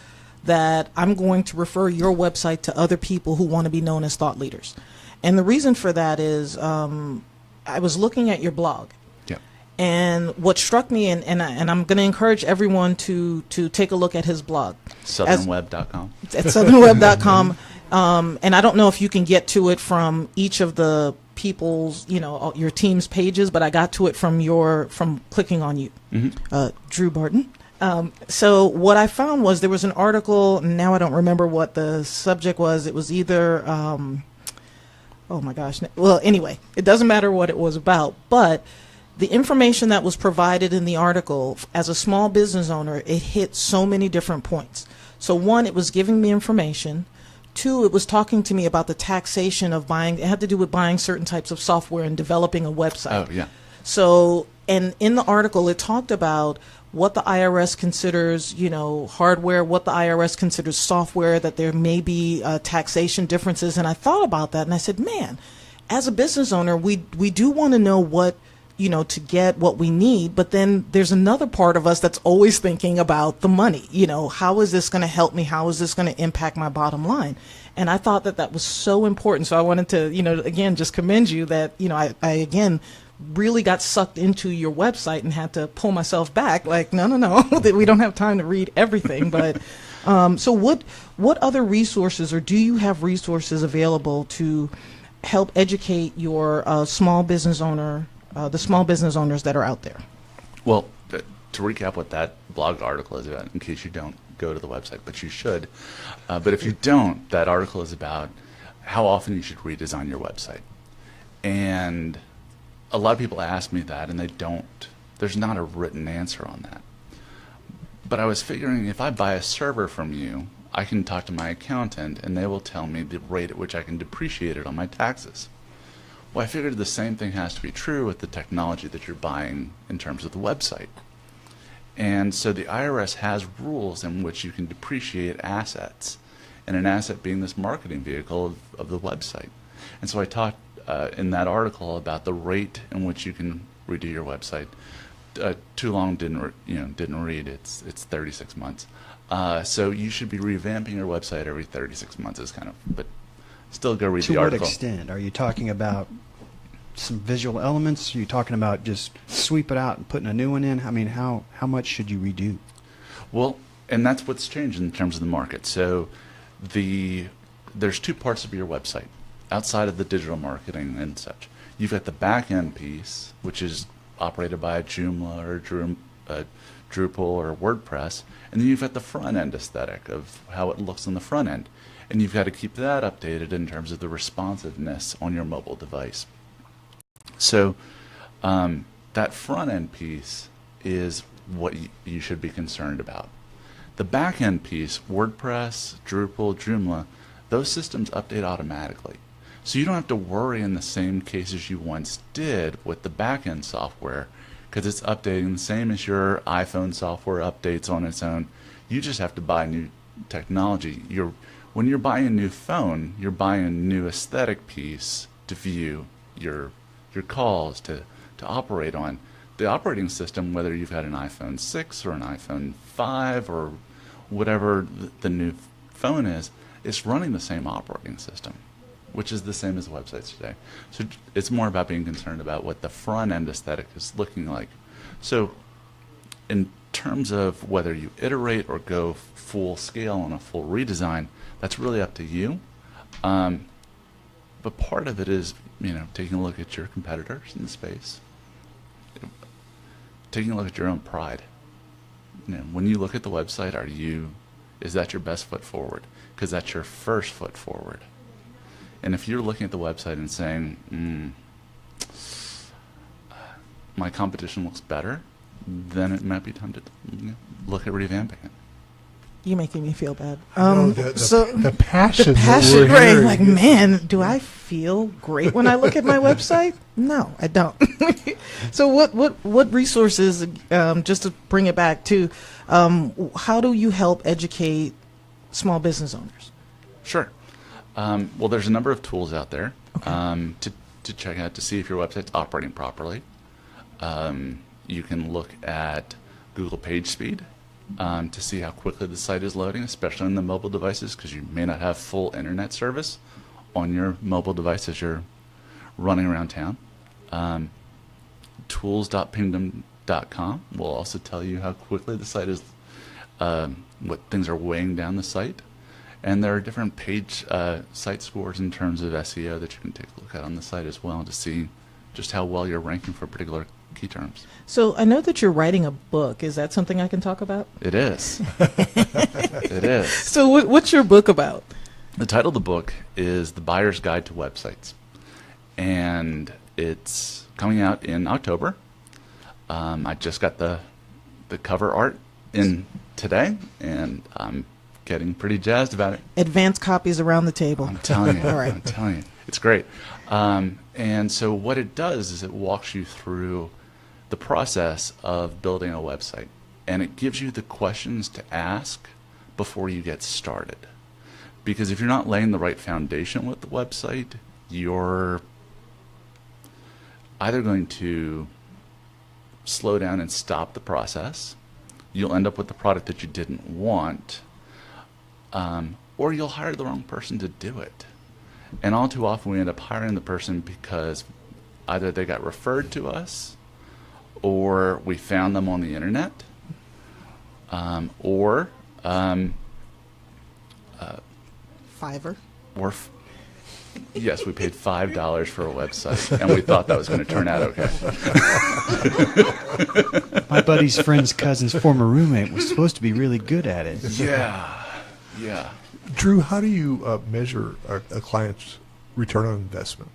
Speaker 1: that I'm going to refer your website to other people who want to be known as thought leaders. And the reason for that is I was looking at your blog.
Speaker 4: Yeah.
Speaker 1: And what struck me, and I'm going to encourage everyone to take a look at his blog.
Speaker 4: Southernweb.com.
Speaker 1: At southernweb.com. And I don't know if you can get to it from each of the people's, your team's pages, but I got to it from clicking on you, Drew Barton. So what I found was there was an article, now I don't remember what the subject was. It was either, oh my gosh. Well, anyway, it doesn't matter what it was about, but the information that was provided in the article, as a small business owner, it hit so many different points. So 1, it was giving me information. 2, it was talking to me about the taxation of buying. It had to do with buying certain types of software and developing a website.
Speaker 4: Oh, yeah.
Speaker 1: So, and in the article, it talked about what the IRS considers, hardware, what the IRS considers software, that there may be taxation differences. And I thought about that, and I said, man, as a business owner, we do want to know what, to get what we need. But then there's another part of us that's always thinking about the money. How is this going to help me? How is this going to impact my bottom line? And I thought that was so important. So I wanted to, again, just commend you that, I again, really got sucked into your website and had to pull myself back. Like, no, that we don't have time to read everything. But So what other resources, or do you have resources available to help educate your small business owner, the small business owners that are out there?
Speaker 4: Well, to recap what that blog article is about, in case you don't go to the website, but you should. But if you don't, that article is about how often you should redesign your website. And a lot of people ask me that, and they don't. There's not a written answer on that. But I was figuring, if I buy a server from you, I can talk to my accountant, and they will tell me the rate at which I can depreciate it on my taxes. Well, I figured the same thing has to be true with the technology that you're buying in terms of the website. And so the IRS has rules in which you can depreciate assets, and an asset being this marketing vehicle of the website. And so I talked in that article about the rate in which you can redo your website. Too long didn't read. It's 36 months. So you should be revamping your website every 36 months is kind of, but still go read the article.
Speaker 2: To what extent? Are you talking about some visual elements? Are you talking about just sweep it out and putting a new one in? I mean, how much should you redo?
Speaker 4: Well, and that's what's changed in terms of the market. So there's two parts of your website outside of the digital marketing and such. You've got the back end piece, which is operated by a Joomla or Drupal or WordPress, and then you've got the front end aesthetic of how it looks on the front end, and you've got to keep that updated in terms of the responsiveness on your mobile device. So that front end piece is what you should be concerned about. The back end piece, WordPress, Drupal, Joomla, those systems update automatically. So you don't have to worry in the same cases you once did with the back end software, because it's updating the same as your iPhone software updates on its own. You just have to buy new technology. When you're buying a new phone, you're buying a new aesthetic piece to view your calls, to operate on. The operating system, whether you've had an iPhone 6 or an iPhone 5 or whatever the new phone is, it's running the same operating system, which is the same as websites today. So it's more about being concerned about what the front end aesthetic is looking like. So in terms of whether you iterate or go full scale on a full redesign, that's really up to you. But part of it is, taking a look at your competitors in the space, taking a look at your own pride. When you look at the website, is that your best foot forward? Because that's your first foot forward. And if you're looking at the website and saying, my competition looks better, then it might be time to look at revamping it.
Speaker 1: You're making me feel bad.
Speaker 3: The passion.
Speaker 1: The passion, right? Like, man, do I feel great when I look at my website? No, I don't. So what resources, just to bring it back to, how do you help educate small business owners?
Speaker 4: Sure. Well, there's a number of tools out there
Speaker 1: Okay.
Speaker 4: to check out to see if your website's operating properly. You can look at Google PageSpeed to see how quickly the site is loading, especially on the mobile devices, because you may not have full internet service on your mobile device as you're running around town. Tools.pingdom.com will also tell you how quickly the site is, what things are weighing down the site. And there are different page site scores in terms of SEO that you can take a look at on the site as well to see just how well you're ranking for particular key terms.
Speaker 1: So I know that you're writing a book. Is that something I can talk about?
Speaker 4: It is. It is.
Speaker 1: So what's your book about?
Speaker 4: The title of the book is The Buyer's Guide to Websites. And it's coming out in October. I just got the cover art in today, and I'm getting pretty jazzed about it.
Speaker 1: Advanced copies around the table.
Speaker 4: I'm telling you.
Speaker 1: All right.
Speaker 4: I'm telling you. It's great. And so what it does is it walks you through the process of building a website. And it gives you the questions to ask before you get started. Because if you're not laying the right foundation with the website, you're either going to slow down and stop the process, you'll end up with the product that you didn't want, or you'll hire the wrong person to do it. And all too often we end up hiring the person because either they got referred to us, or we found them on the internet, or
Speaker 1: Fiverr.
Speaker 4: Yes, we paid $5 for a website, and we thought that was going to turn out okay.
Speaker 2: My buddy's friend's cousin's former roommate was supposed to be really good at it.
Speaker 4: Yeah.
Speaker 3: Drew, how do you measure a client's return on investment?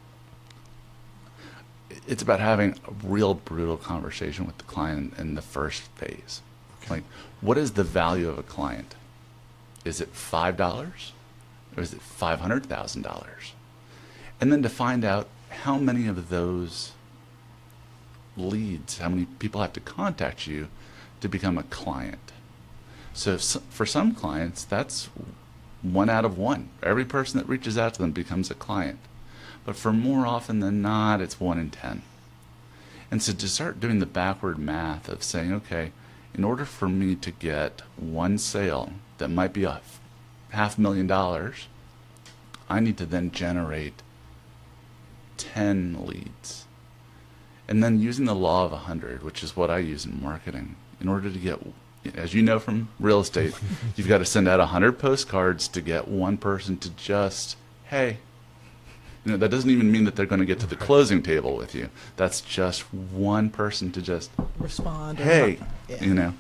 Speaker 4: It's about having a real brutal conversation with the client in the first phase. Like, what is the value of a client? Is it $5 or is it $500,000? And then to find out how many of those leads, how many people have to contact you to become a client. So for some clients, that's 1 out of 1. Every person that reaches out to them becomes a client. But for more often than not, it's 1 in 10. And so to start doing the backward math of saying, okay, in order for me to get one sale that might be $500,000, I need to then generate 10 leads. And then using the law of 100, which is what I use in marketing, in order to get, as you know from real estate, you've got to send out 100 postcards to get one person to just, hey. You know, that doesn't even mean that they're going to get to the closing table with you. That's just one person to just
Speaker 1: Respond.
Speaker 4: hey,
Speaker 1: Yeah.
Speaker 4: you know.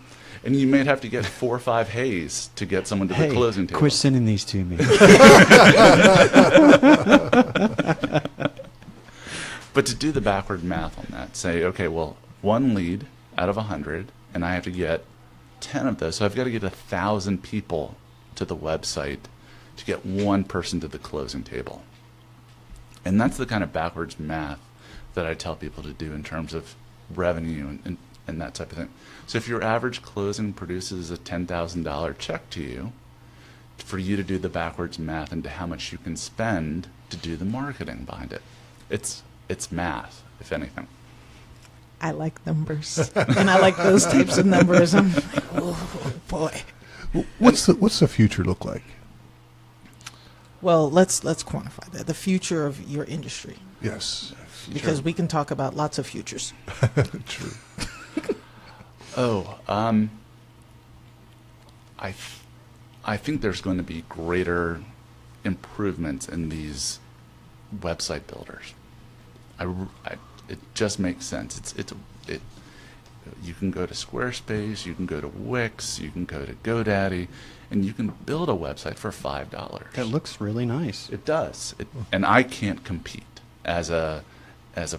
Speaker 4: And you may have to get 4 or 5 heys to get someone to the closing table.
Speaker 2: Quit sending these to me.
Speaker 4: But to do the backward math on that, say, okay, well, 1 lead out of 100, and I have to get 10 of those. So I've got to get 1,000 people to the website to get one person to the closing table. And that's the kind of backwards math that I tell people to do in terms of revenue and that type of thing. So if your average closing produces a $10,000 check to you, for you to do the backwards math into how much you can spend to do the marketing behind it. It's math, if anything.
Speaker 1: I like numbers, and I like those types of numbers. I'm like, oh boy.
Speaker 3: What's the future look like?
Speaker 1: Well, let's quantify that. The future of your industry,
Speaker 3: Yes.
Speaker 1: because we can talk about lots of futures.
Speaker 3: True.
Speaker 4: I think there's going to be greater improvements in these website builders. It just makes sense. You can go to Squarespace, you can go to Wix, you can go to GoDaddy, and you can build a website for $5.
Speaker 2: That looks really nice.
Speaker 4: It does. And I can't compete as a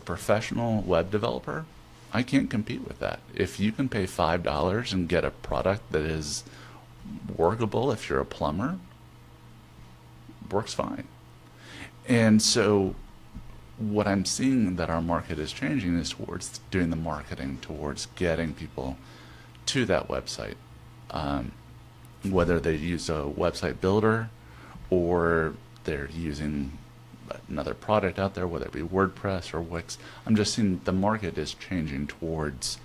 Speaker 4: professional web developer. I can't compete with that. If you can pay $5 and get a product that is workable, if you're a plumber, works fine. And so what I'm seeing that our market is changing is towards doing the marketing, towards getting people to that website. Whether they use a website builder or they're using another product out there, whether it be WordPress or Wix. I'm just seeing the market is changing towards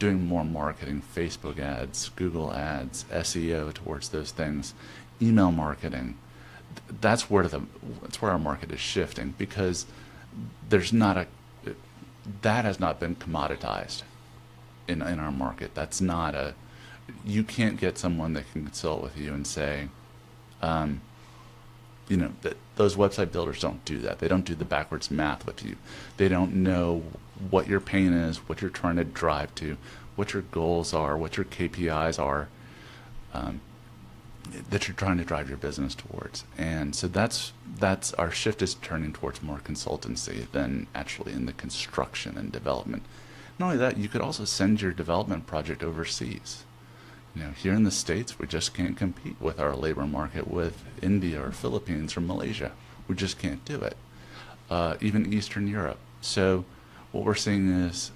Speaker 4: doing more marketing, Facebook ads, Google ads, SEO towards those things, email marketing. That's where our market is shifting, because that has not been commoditized in our market. That's not you can't get someone that can consult with you and say, that those website builders don't do that. They don't do the backwards math with you. They don't know what your pain is, what you're trying to drive to, what your goals are, what your KPIs are, that you're trying to drive your business towards. And so that's our shift is turning towards more consultancy than actually in the construction and development. Not only that, you could also send your development project overseas. Here in the States, we just can't compete with our labor market with India or Philippines or Malaysia. We just can't do it. Even Eastern Europe. So what we're seeing is,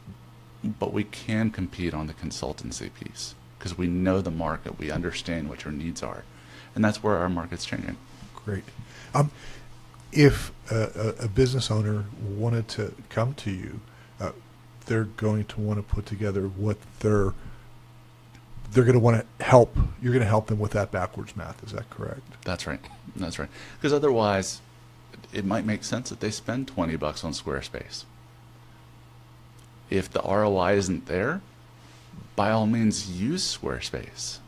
Speaker 4: but we can compete on the consultancy piece because we know the market, we understand what your needs are. And that's where our market's changing.
Speaker 3: Great. If a business owner wanted to come to you, they're going to want to put together what they're going to want to help. You're going to help them with that backwards math. Is that correct?
Speaker 4: That's right. That's right. Because otherwise, it might make sense that they spend $20 on Squarespace. If the ROI isn't there, by all means use Squarespace.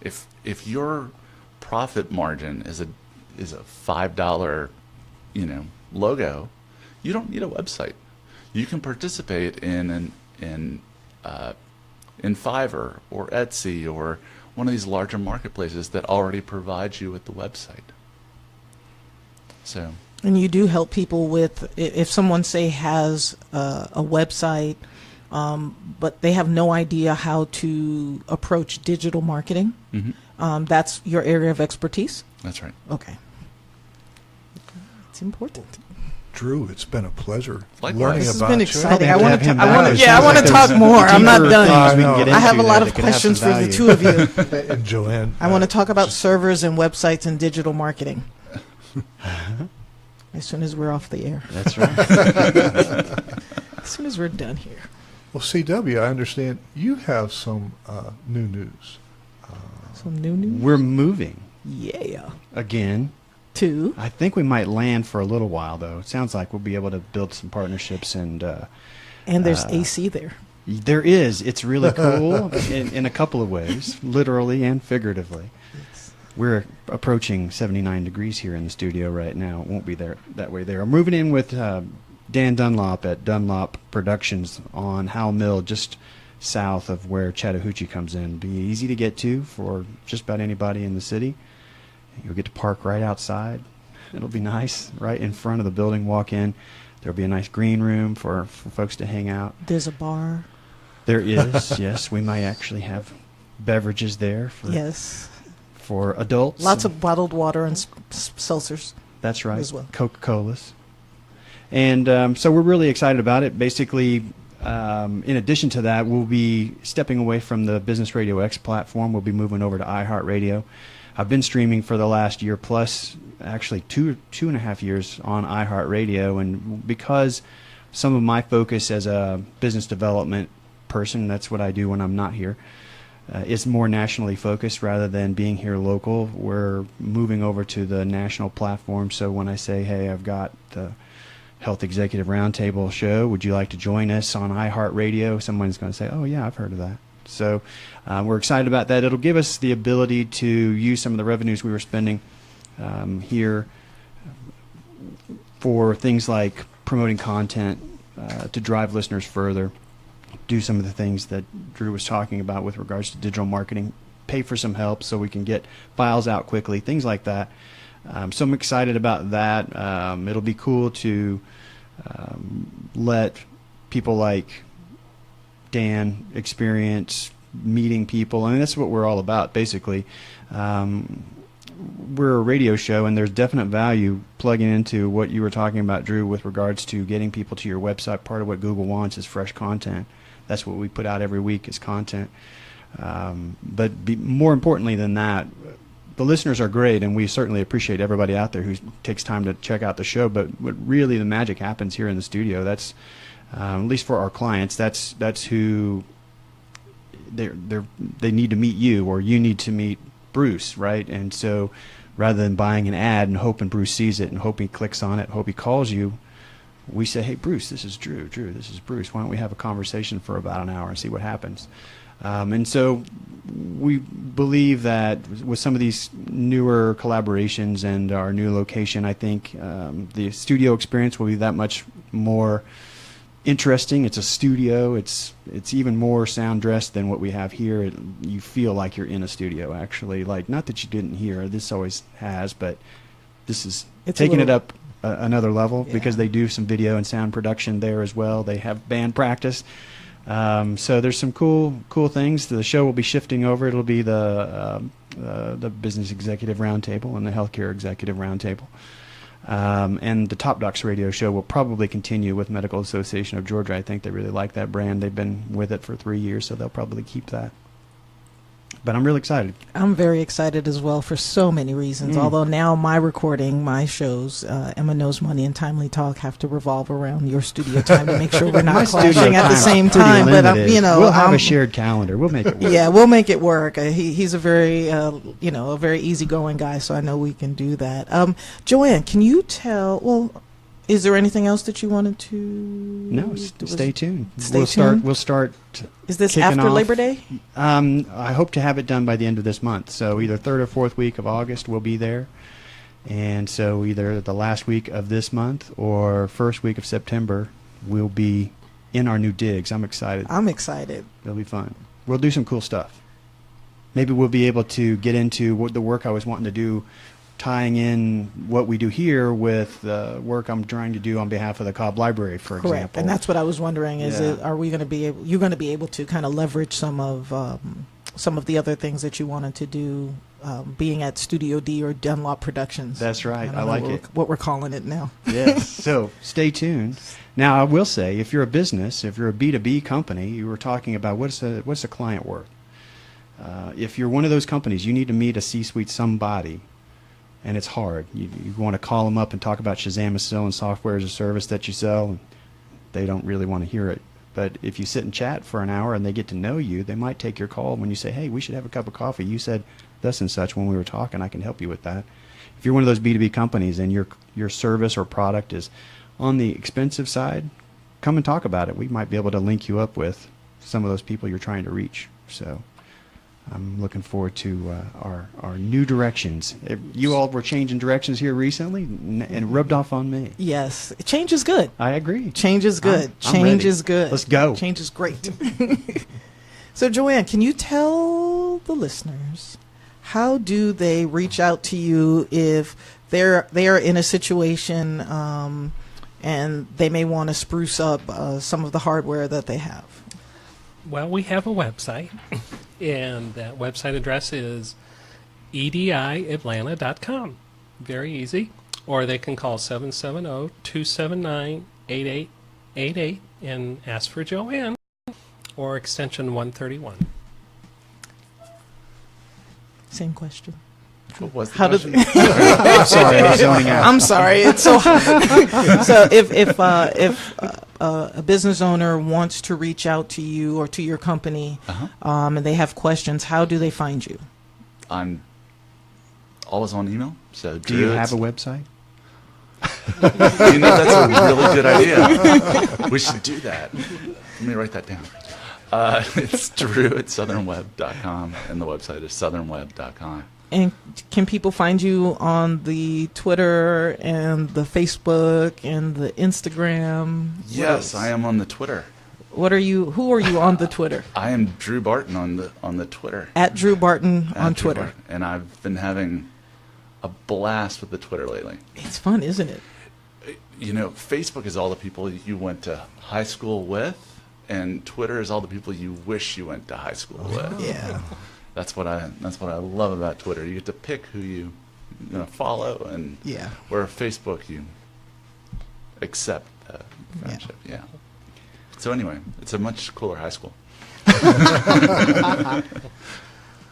Speaker 4: If your profit margin is a $5, logo, you don't need a website. You can participate in Fiverr or Etsy or one of these larger marketplaces that already provides you with the website. So.
Speaker 1: And you do help people with, if someone, say, has a website, but they have no idea how to approach digital marketing.
Speaker 4: Mm-hmm.
Speaker 1: That's your area of expertise?
Speaker 4: That's right.
Speaker 1: Okay. It's important.
Speaker 3: Drew, it's been a pleasure
Speaker 4: Likewise.
Speaker 3: learning
Speaker 1: This has
Speaker 3: about
Speaker 1: been
Speaker 3: you.
Speaker 1: exciting.
Speaker 2: Probably
Speaker 1: I
Speaker 2: have to have him
Speaker 1: want
Speaker 2: back.
Speaker 1: to,
Speaker 2: It
Speaker 1: yeah, I
Speaker 2: sounds
Speaker 1: want
Speaker 2: like
Speaker 1: to
Speaker 2: there's
Speaker 1: talk more. I'm not
Speaker 2: deeper
Speaker 1: done.
Speaker 2: things we can get
Speaker 1: I have a
Speaker 2: into
Speaker 1: lot
Speaker 2: that
Speaker 1: of
Speaker 2: could have
Speaker 1: questions
Speaker 2: some
Speaker 1: for the
Speaker 2: value.
Speaker 1: two of you.
Speaker 3: And Joanne,
Speaker 1: I want to talk about servers and websites and digital marketing. As soon as we're off the air.
Speaker 2: That's right.
Speaker 1: As soon as we're done here.
Speaker 3: well, CW, I understand you have some new news.
Speaker 1: Some new news.
Speaker 2: We're moving
Speaker 1: Yeah.
Speaker 2: again.
Speaker 1: Two.
Speaker 2: I think we might land for a little while, though. It sounds like we'll be able to build some partnerships, and
Speaker 1: And there's AC there.
Speaker 2: there is. It's really cool in a couple of ways, literally and figuratively. We're approaching 79 degrees here in the studio right now. It won't be there that way there. I'm moving in with Dan Dunlop at Dunlop Productions on Howell Mill, just south of where Chattahoochee comes in. Be easy to get to for just about anybody in the city. You'll get to park right outside. It'll be nice, right in front of the building. Walk in. There'll be a nice green room for folks to hang out.
Speaker 1: There's a bar.
Speaker 2: There is, yes. We might actually have beverages there
Speaker 1: Yes.
Speaker 2: for adults.
Speaker 1: Lots of bottled water and seltzers.
Speaker 2: That's right.
Speaker 1: as well.
Speaker 2: Coca-Colas. And so we're really excited about it. Basically, in addition to that, we'll be stepping away from the Business Radio X platform. We'll be moving over to iHeartRadio. I've been streaming for the last year plus, actually two and a half years on iHeartRadio. And because some of my focus as a business development person, that's what I do when I'm not here, is more nationally focused rather than being here local. We're moving over to the national platform. So when I say, hey, I've got the Health Executive Roundtable show, would you like to join us on iHeartRadio? Someone's going to say, oh, yeah, I've heard of that. So we're excited about that. It'll give us the ability to use some of the revenues we were spending here for things like promoting content to drive listeners further, do some of the things that Drew was talking about with regards to digital marketing, pay for some help so we can get files out quickly, things like that. So I'm excited about that. It'll be cool to let people like Dan experience meeting people. I mean, that's what we're all about, basically. We're a radio show, and there's definite value plugging into what you were talking about, Drew, with regards to getting people to your website. Part of what Google wants is fresh content. That's what we put out every week is content. But more importantly than that, the listeners are great, and we certainly appreciate everybody out there who takes time to check out the show. But what really the magic happens here in the studio. That's at least for our clients. That's who they need to meet you, or you need to meet Bruce, right? And so, rather than buying an ad and hoping Bruce sees it and hope he clicks on it, hope he calls you, we say, hey, Bruce, this is Drew. Drew, this is Bruce. Why don't we have a conversation for about an hour and see what happens? And so we believe that with some of these newer collaborations and our new location, I think the studio experience will be that much more interesting. It's a studio. It's even more sound dressed than what we have here. You feel like you're in a studio, actually. Like, not that you didn't hear. This always has, but this is taking it up another level, because they do some video and sound production there as well. They have band practice. So there's some cool things. The show will be shifting over. It'll be the Business Executive Roundtable and the Healthcare Executive Roundtable. And the Top Docs radio show will probably continue with Medical Association of Georgia. I think they really like that brand. They've been with it for 3 years, so they'll probably keep that. But I'm really excited.
Speaker 1: I'm very excited as well for so many reasons. Although now my shows, Emma Knows Money and Timely Talk, have to revolve around your studio time to make sure we're not clashing at the same time. But
Speaker 2: we'll have a shared calendar. We'll make it work.
Speaker 1: Yeah, we'll make it work. He's a very very easygoing guy, so I know we can do that. Joanne, can you tell? Well, Is there anything else that you wanted to?
Speaker 2: No, stay tuned.
Speaker 1: Stay tuned.
Speaker 2: We'll start.
Speaker 1: Is this
Speaker 2: kicking
Speaker 1: after
Speaker 2: off.
Speaker 1: Labor Day?
Speaker 2: I hope to have it done by the end of this month. So either third or fourth week of August we'll be there, and so either the last week of this month or first week of September we'll be in our new digs. I'm excited.
Speaker 1: I'm excited.
Speaker 2: It'll be fun. We'll do some cool stuff. Maybe we'll be able to get into what the work I was wanting to do, tying in what we do here with the work I'm trying to do on behalf of the Cobb Library, for
Speaker 1: Correct.
Speaker 2: example.
Speaker 1: And that's what I was wondering, is
Speaker 2: Yeah.
Speaker 1: are we going to be able, you're going to be able to kind of leverage some of the other things that you wanted to do, being at Studio D or Dunlop Productions.
Speaker 2: That's right.
Speaker 1: don't
Speaker 2: I
Speaker 1: know
Speaker 2: like
Speaker 1: what
Speaker 2: it.
Speaker 1: what we're calling it now.
Speaker 2: Yes. So stay tuned. Now, I will say, if you're a business, if you're a B2B company, you were talking about what's a client worth. If you're one of those companies, you need to meet a C-suite somebody, and it's hard. You want to call them up and talk about Shazam is selling software as a service that you sell, and they don't really want to hear it. But if you sit and chat for an hour and they get to know you, they might take your call when you say, hey, we should have a cup of coffee. You said thus and such when we were talking. I can help you with that. If you're one of those B2B companies and your service or product is on the expensive side, come and talk about it. We might be able to link you up with some of those people you're trying to reach. So I'm looking forward to our new directions. You all were changing directions here recently, and rubbed off on me.
Speaker 1: Yes. Change is good.
Speaker 2: I agree.
Speaker 1: Change is good.
Speaker 2: I'm
Speaker 1: Change
Speaker 2: ready.
Speaker 1: is good.
Speaker 2: Let's go.
Speaker 1: Change is great. So, Joanne, can you tell the listeners, how do they reach out to you if they're in a situation and they may want to spruce up some of the hardware that they have?
Speaker 5: Well, we have a website, and that website address is ediatlanta.com. Very easy. Or they can call 770-279-8888 and ask for Joanne, or extension 131.
Speaker 1: Same question.
Speaker 4: What was the
Speaker 1: How
Speaker 4: question?
Speaker 1: does
Speaker 2: I'm sorry, I was zoning out.
Speaker 1: I'm sorry. It's so so if a business owner wants to reach out to you or to your company, and they have questions, how do they find you?
Speaker 4: I'm always on email. So
Speaker 2: Do you have a website?
Speaker 4: You know, that's a really good idea. We should do that. Let me write that down. It's drew@southernweb.com, and the website is southernweb.com.
Speaker 1: And can people find you on the Twitter and the Facebook and the Instagram?
Speaker 4: Yes, I am on the Twitter.
Speaker 1: What are you? Who are you on the Twitter?
Speaker 4: I am Drew Barton on the Twitter.
Speaker 1: At Drew Barton on
Speaker 4: At Drew
Speaker 1: Twitter.
Speaker 4: Barton. And I've been having a blast with the Twitter lately.
Speaker 1: It's fun, isn't it?
Speaker 4: You know, Facebook is all the people you went to high school with, and Twitter is all the people you wish you went to high school with.
Speaker 1: Yeah.
Speaker 4: That's what I love about Twitter. You get to pick who you follow, and
Speaker 1: Yeah.
Speaker 4: where Facebook you accept friendship. Yeah. So anyway, it's a much cooler high school.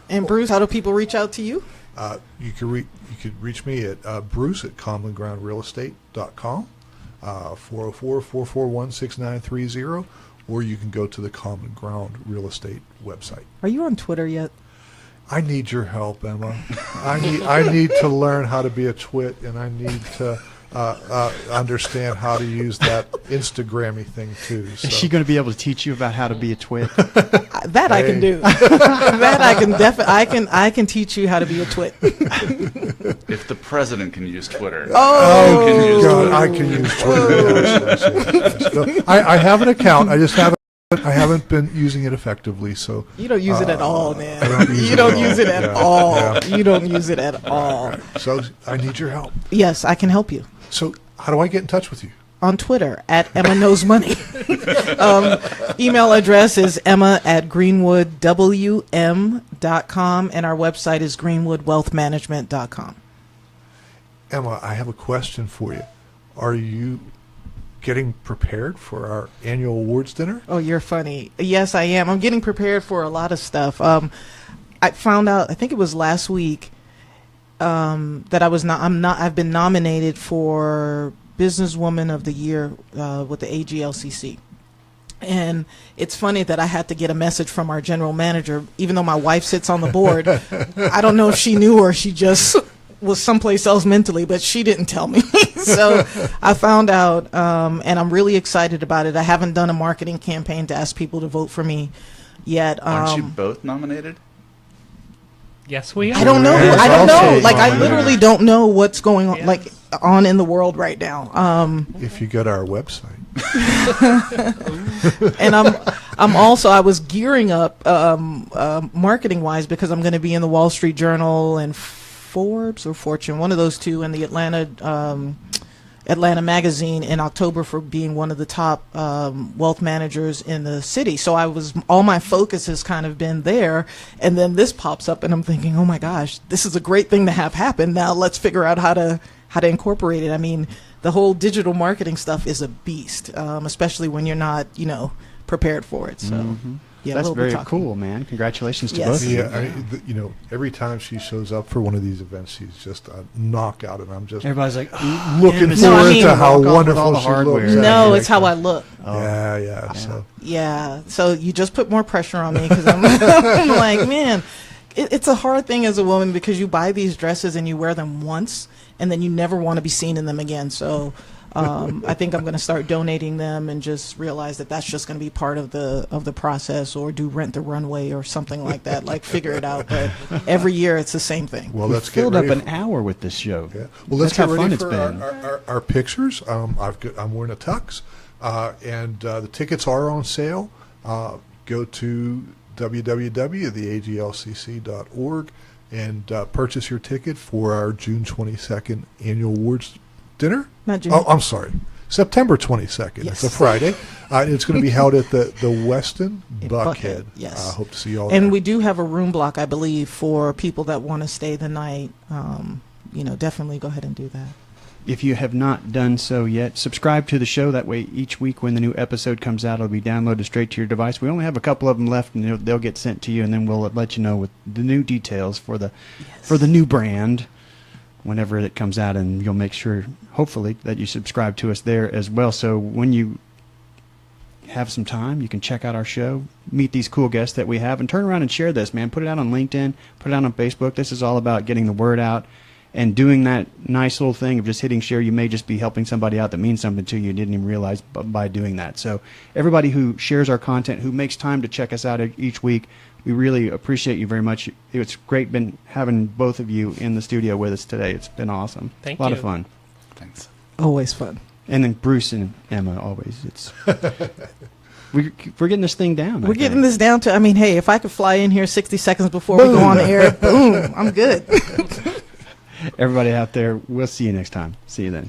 Speaker 1: And Bruce, how do people reach out to you?
Speaker 3: You could reach me at Bruce at commongroundrealestate.com, 404-441-6930, or you can go to the Common Ground Real Estate website.
Speaker 1: Are you on Twitter yet?
Speaker 3: I need your help, Emma. I need to learn how to be a twit, and I need to understand how to use that Instagrammy thing too. So.
Speaker 2: Is she going to be able to teach you about how to be a twit?
Speaker 1: That I can do. That I can definitely. I can teach you how to be a twit.
Speaker 4: If the president can use Twitter,
Speaker 1: Oh,
Speaker 4: you can use
Speaker 3: God, I can use Twitter. Yes. No, I have an account. I just haven't. I haven't been using it effectively. So
Speaker 1: you don't use it at all, man.
Speaker 3: I don't use
Speaker 1: You
Speaker 3: it
Speaker 1: don't
Speaker 3: at
Speaker 1: use
Speaker 3: all.
Speaker 1: it at
Speaker 3: Yeah,
Speaker 1: all.
Speaker 3: yeah.
Speaker 1: You don't use it at all.
Speaker 3: So I need your help.
Speaker 1: Yes, I can help you.
Speaker 3: So how do I get in touch with you?
Speaker 1: On Twitter at Emma Knows Money. Email address is emma@greenwoodwm.com, and our website is greenwoodwealthmanagement.com.
Speaker 3: Emma, I have a question for you. Are you getting prepared for our annual awards dinner?
Speaker 1: Oh, you're funny. Yes, I am. I'm getting prepared for a lot of stuff. I found out, I think it was last week, that I've been nominated for Businesswoman of the Year with the AGLCC. And it's funny that I had to get a message from our general manager, even though my wife sits on the board. I don't know if she knew or she just was someplace else mentally, but she didn't tell me. So I found out, and I'm really excited about it. I haven't done a marketing campaign to ask people to vote for me yet.
Speaker 4: Aren't you both nominated?
Speaker 5: Yes, we are.
Speaker 1: I don't know.
Speaker 3: Yeah,
Speaker 1: I don't know.
Speaker 3: okay.
Speaker 1: Like, I literally don't know what's going on, like, on in the world right now.
Speaker 3: If you go to our website.
Speaker 1: And I'm also, I was gearing up marketing wise because I'm going to be in the Wall Street Journal and Forbes or Fortune, one of those two, and the Atlanta magazine in October for being one of the top wealth managers in the city. So all my focus has kind of been there, and then this pops up, and I'm thinking, oh my gosh, this is a great thing to have happen. Now let's figure out how to incorporate it. I mean, the whole digital marketing stuff is a beast, especially when you're not, prepared for it. So. Yeah,
Speaker 2: that's
Speaker 1: we'll be
Speaker 2: very
Speaker 1: talking.
Speaker 2: cool, man. Congratulations to
Speaker 1: Yes.
Speaker 2: both of you.
Speaker 3: Yeah, every time she shows up for one of these events, she's just a knockout, and I'm just
Speaker 2: Everybody's like,
Speaker 3: looking
Speaker 1: No, I
Speaker 3: forward
Speaker 1: mean-
Speaker 3: to how
Speaker 2: Walk off with
Speaker 3: wonderful
Speaker 2: all the
Speaker 3: she
Speaker 2: hardware.
Speaker 3: looks.
Speaker 1: No, it's how I look.
Speaker 3: Yeah. So
Speaker 1: Yeah, so you just put more pressure on me because I'm, I'm like, man, it's a hard thing as a woman because you buy these dresses and you wear them once and then you never want to be seen in them again. So I think I'm going to start donating them and just realize that that's just going to be part of the process, or do Rent the Runway or something like that. Like, figure it out. But every year it's the same thing.
Speaker 3: well,
Speaker 2: We
Speaker 3: let's get
Speaker 2: filled up
Speaker 3: ready.
Speaker 2: an hour with this show.
Speaker 3: Yeah. Well, let's
Speaker 2: That's how
Speaker 3: get
Speaker 2: fun
Speaker 3: ready
Speaker 2: it's
Speaker 3: for
Speaker 2: been.
Speaker 3: our pictures. I'm wearing a tux, and the tickets are on sale. Go to www.theaglcc.org and purchase your ticket for our June 22nd annual awards dinner.
Speaker 1: Not June.
Speaker 3: Oh, I'm sorry. September 22nd.
Speaker 1: Yes.
Speaker 3: It's a Friday. It's going to be held at the Westin
Speaker 1: In
Speaker 3: Buckhead.
Speaker 1: Buckhead, yes.
Speaker 3: I hope to see you all
Speaker 1: And
Speaker 3: there.
Speaker 1: we do have a room block, I believe, for people that want to stay the night. Definitely go ahead and do that.
Speaker 2: If you have not done so yet, subscribe to the show. That way, each week when the new episode comes out, it'll be downloaded straight to your device. We only have a couple of them left, and they'll get sent to you, and then we'll let you know with the new details for the new brand whenever it comes out, and you'll make sure, hopefully, that you subscribe to us there as well. So when you have some time, you can check out our show, meet these cool guests that we have, and turn around and share this, man. Put it out on LinkedIn, put it out on Facebook. This is all about getting the word out and doing that nice little thing of just hitting share. You may just be helping somebody out that means something to you. You didn't even realize by doing that. So everybody who shares our content, who makes time to check us out each week, we really appreciate you very much. It's great been having both of you in the studio with us today. It's been awesome.
Speaker 5: Thank
Speaker 2: A lot
Speaker 5: you.
Speaker 2: of fun.
Speaker 4: Thanks.
Speaker 1: Always fun.
Speaker 2: And then Bruce and Emma always. It's we're getting this thing down.
Speaker 1: We're getting this down to, hey, if I could fly in here 60 seconds before we go on the air, boom, I'm good.
Speaker 2: Everybody out there, we'll see you next time. See you then.